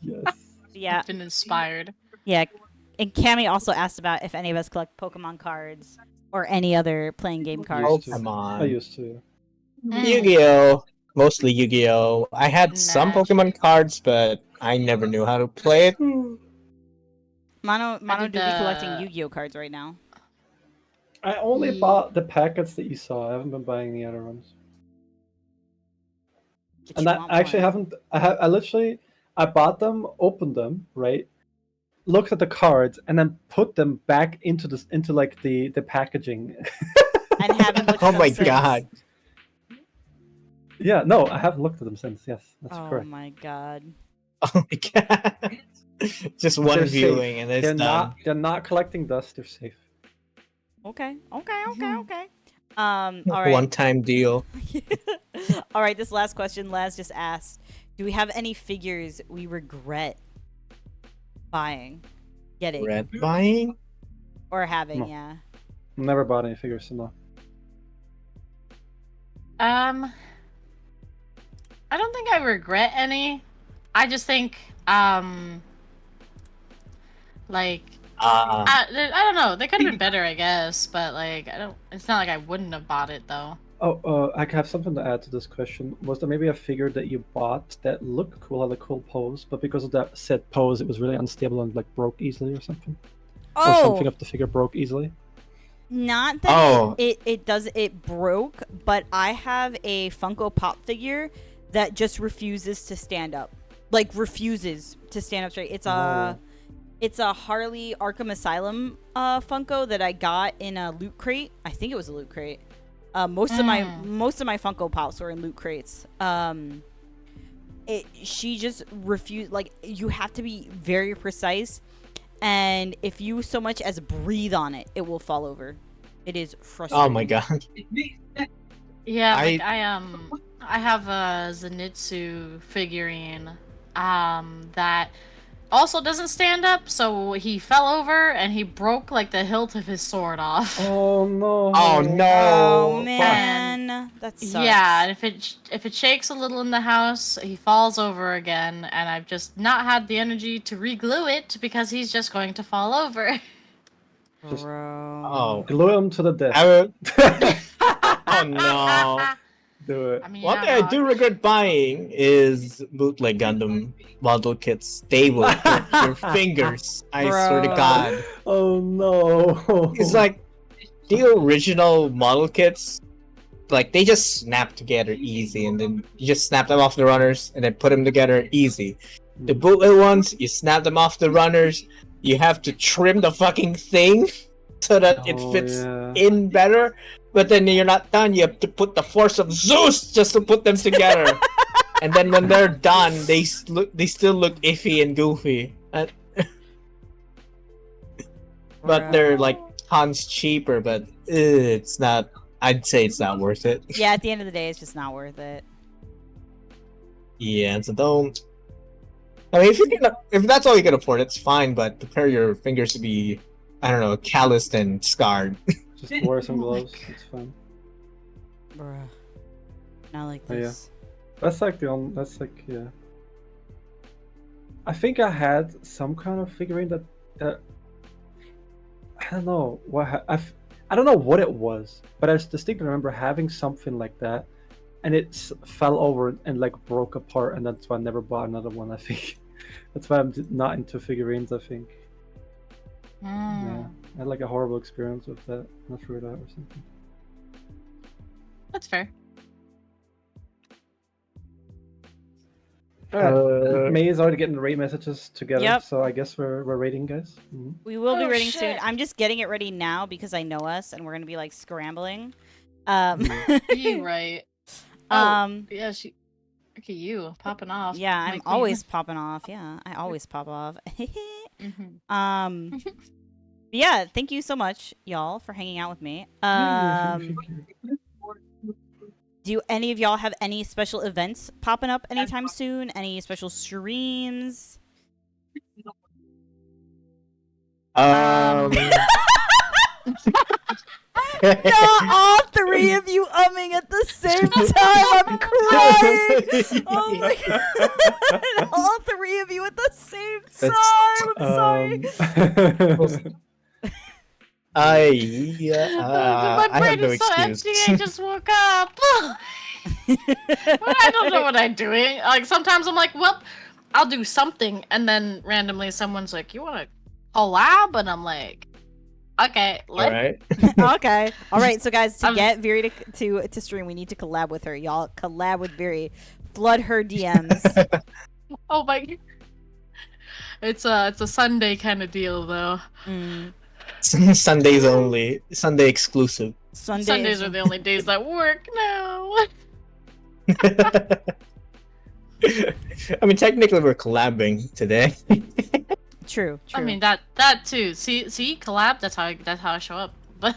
Yes. Yeah. I've been inspired. Yeah. And Cammy also asked about if any of us collect Pokemon cards or any other playing game cards. Oh, Used to. come I on. used to. Yu-Gi-Oh! Mostly Yu-Gi-Oh! I had some Magic. Pokemon cards, but I never knew how to play it. Mono do did, be collecting Yu-Gi-Oh cards right now. I only bought the packets that you saw. I haven't been buying the other ones. But And you I want actually one. haven't. I literally bought them, opened them, right? Looked at the cards and then put them back into like the packaging. And haven't looked Oh it up my since. god. Yeah, no, I haven't looked at them since. Yes, that's Oh correct. my god. Oh my god. Just one They're viewing safe. and it's they're done. They're not collecting dust. They're safe. Okay. Okay. Okay. Mhm. Okay. All right. One-time deal. All right. This last question, Laz just asked: do we have any figures we regret buying, getting, Red buying? or having? No. Yeah. Never bought any figures, so no. I don't think I regret any. I just think, like, I don't know. They could have been better, I guess, but like, I don't. It's not like I wouldn't have bought it though. Oh, I have something to add to this question. Was there maybe a figure that you bought that looked cool, had a cool pose, but because of that said pose, it was really unstable and like broke easily or something? Or something of the figure broke easily? Not that Oh. it broke, but I have a Funko Pop figure that just refuses to stand up. Like refuses to stand up straight. It's a Harley Arkham Asylum Funko that I got in a loot crate. I think it was a loot crate. Most of my Funko Pops were in loot crates. She just refused. Like, you have to be very precise, and if you so much as breathe on it, it will fall over. It is frustrating. Oh my god. Yeah, like I have a Zenitsu figurine that also doesn't stand up, so he fell over and he broke like the hilt of his sword off. Oh no! Oh no! Oh man, that sucks. Yeah, and if it shakes a little in the house, he falls over again, and I've just not had the energy to re-glue it because he's just going to fall over. Just- Bro. Oh. Glue him to the desk. I would... Oh no. Do it. I mean, One yeah, thing I no, do regret buying is bootleg Gundam model kits. They will hurt your fingers. I swear to Bro. God. Oh no! It's like the original model kits, like they just snap together easy, and then you just snap them off the runners and then put them together easy. The bootleg ones, you snap them off the runners. You have to trim the fucking thing so that it fits in better. But then you're not done. You have to put the force of Zeus just to put them together. And then when they're done, they still look iffy and goofy. But they're like tons cheaper. But it's not. I'd say it's not worth it. Yeah, at the end of the day, it's just not worth it. Yeah, so don't. I mean, if that's all you can afford, it's fine. But prepare your fingers to be, I don't know, calloused and scarred. Just wear some gloves. It's fine. Bruh. Not like Oh, yeah. this. That's like the only. That's like yeah. I think I had some kind of figurine that. I don't know what I don't know what it was, but I distinctly remember having something like that, and it fell over and like broke apart, and that's why I never bought another one. I think that's why I'm not into figurines. I think. Yeah, I had like a horrible experience with that. I threw it out or something. That's fair. May is already getting the rate messages together, Yep. so I guess we're rating, guys. Mhm. We will be Oh, rating soon. shit. I'm just getting it ready now because I know us, and we're gonna be like scrambling. You right. Yeah, she. Look at you popping off. Yeah, I'm like always popping off. Yeah, I always pop off. Mhm. But yeah, thank you so much, y'all, for hanging out with me. Do any of y'all have any special events popping up anytime soon? Any special streams? Um. No, all three of you umming at the same time. I'm crying. Oh my god! All three of you at the same time. I'm sorry. I My brain have no is so excuse. empty. I just woke up. But I don't know what I'm doing. Like sometimes I'm like, well, I'll do something, and then randomly someone's like, "You want to collab?" And I'm like, "Okay, All let." right. Okay. All right. So, guys, to I'm- get Viri to stream, we need to collab with her. Y'all collab with Viri. Flood her DMs. Oh my. It's a Sunday kind of deal though. Sundays only. Sunday exclusive. Sundays Sundays are the only days that work now. I mean, technically, we're collabing today. True. I mean that too. See, collab. That's how I show up. But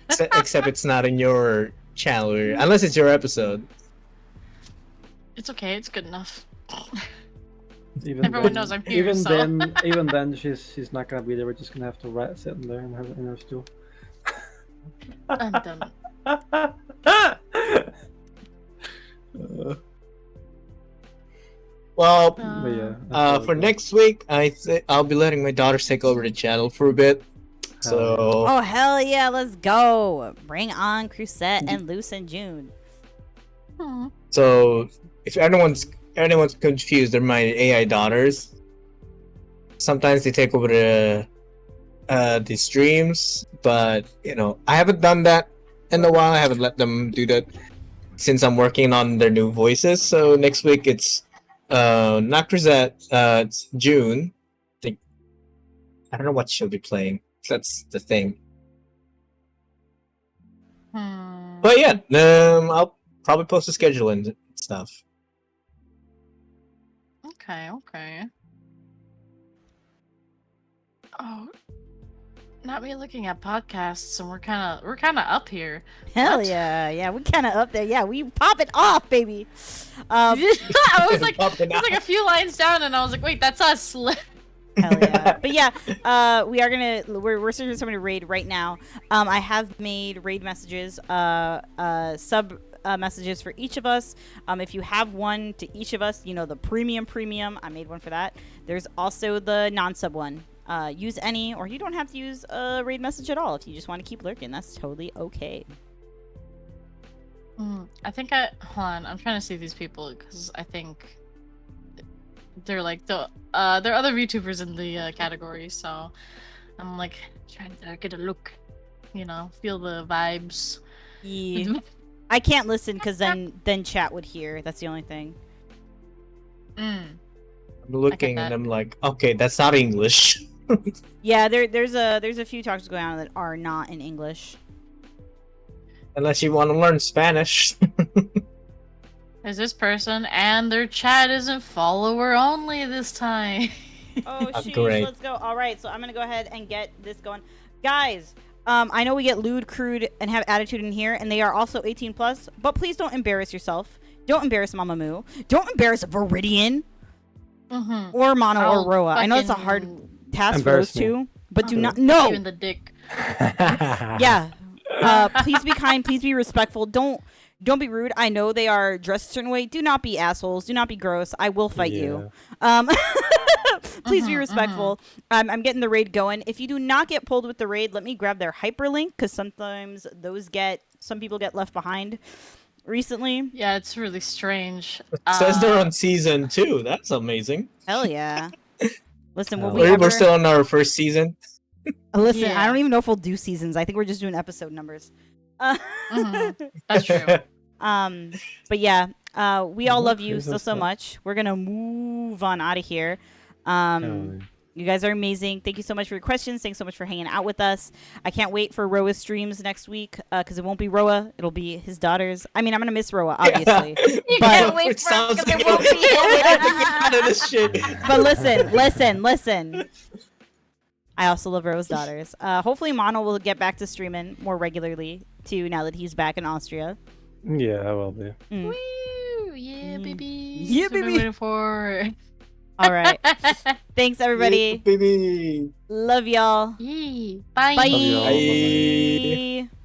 Except it's not in your channel, unless it's your episode. it's okay. It's good enough. Even Everyone then, knows I'm here, so. even then, she's not gonna be there. We're just gonna have to sit in there and have in her stool. I'm done. Well, But yeah. for next week, I'll be letting my daughters take over the channel for a bit. So Oh hell yeah, let's go! Bring on Crusette and Luce in June. So if anyone's confused, they're my AI daughters. Sometimes they take over the streams, but I haven't done that in a while. I haven't let them do that since I'm working on their new voices. So next week it's not Crusette, it's June. I don't know what she'll be playing. That's the thing. But yeah, I'll probably post the schedule and stuff. Okay. Oh, not me looking at podcasts, and we're kind of up here. Hell What? yeah, we kind of up there. Yeah, we pop it off, baby. I was like, Popping it's like a few lines down, and I was like, wait, that's us. Hell yeah. But yeah, we're searching somebody to raid right now. I have made raid messages, sub messages for each of us. If you have one to each of us, the premium, I made one for that. There's also the non-sub one. Use any, or you don't have to use a raid message at all. If you just want to keep lurking, that's totally okay. I think hold on. I'm trying to see these people because I think they're like there are other VTubers in the category, so I'm like trying to get a look, feel the vibes. Yeah. I can't listen because then chat would hear. That's the only thing. I'm looking and I'm like, okay, that's not English. Yeah, there's a few talks going on that are not in English. Unless you want to learn Spanish. There's this person, and their chat isn't follower only this time. Oh, sheesh, great. let's go. All right, so I'm going to go ahead and get this going. Guys, I know we get lewd, crude, and have attitude in here, and they are also 18 plus, but please don't embarrass yourself. Don't embarrass Mama Moo. Don't embarrass Viridian or Mono or Roa. I know it's a hard task for those two, but do not. No! Even the dick. Yeah. Please be kind. Please be respectful. Don't be rude. I know they are dressed a certain way. Do not be assholes. Do not be gross. I will fight you. Please be respectful. I'm getting the raid going. If you do not get pulled with the raid, let me grab their hyperlink because sometimes some people get left behind recently. Yeah, it's really strange. It says they're on season 2. That's amazing. Hell yeah. Listen, will we We're ever... still on our first season. Listen, Yeah. I don't even know if we'll do seasons. I think we're just doing episode numbers. That's true. But yeah, we all love you so much. We're gonna move on out of here. You guys are amazing. Thank you so much for your questions. Thanks so much for hanging out with us. I can't wait for Roa's streams next week because it won't be Roa. It'll be his daughters. I mean, I'm gonna miss Roa, obviously. You But- can't wait Which for sounds it like won't be out of this shit. But listen. I also love Roa's daughters. Hopefully, Mono will get back to streaming more regularly too now that he's back in Austria. Yeah, I will be. Mm. Woo! Yeah, baby. Yeah, That's what I've been baby. waiting for. All right. Thanks, everybody. Yeah, baby. Love y'all. Yee. Bye. Bye. Love y'all. Bye. Bye.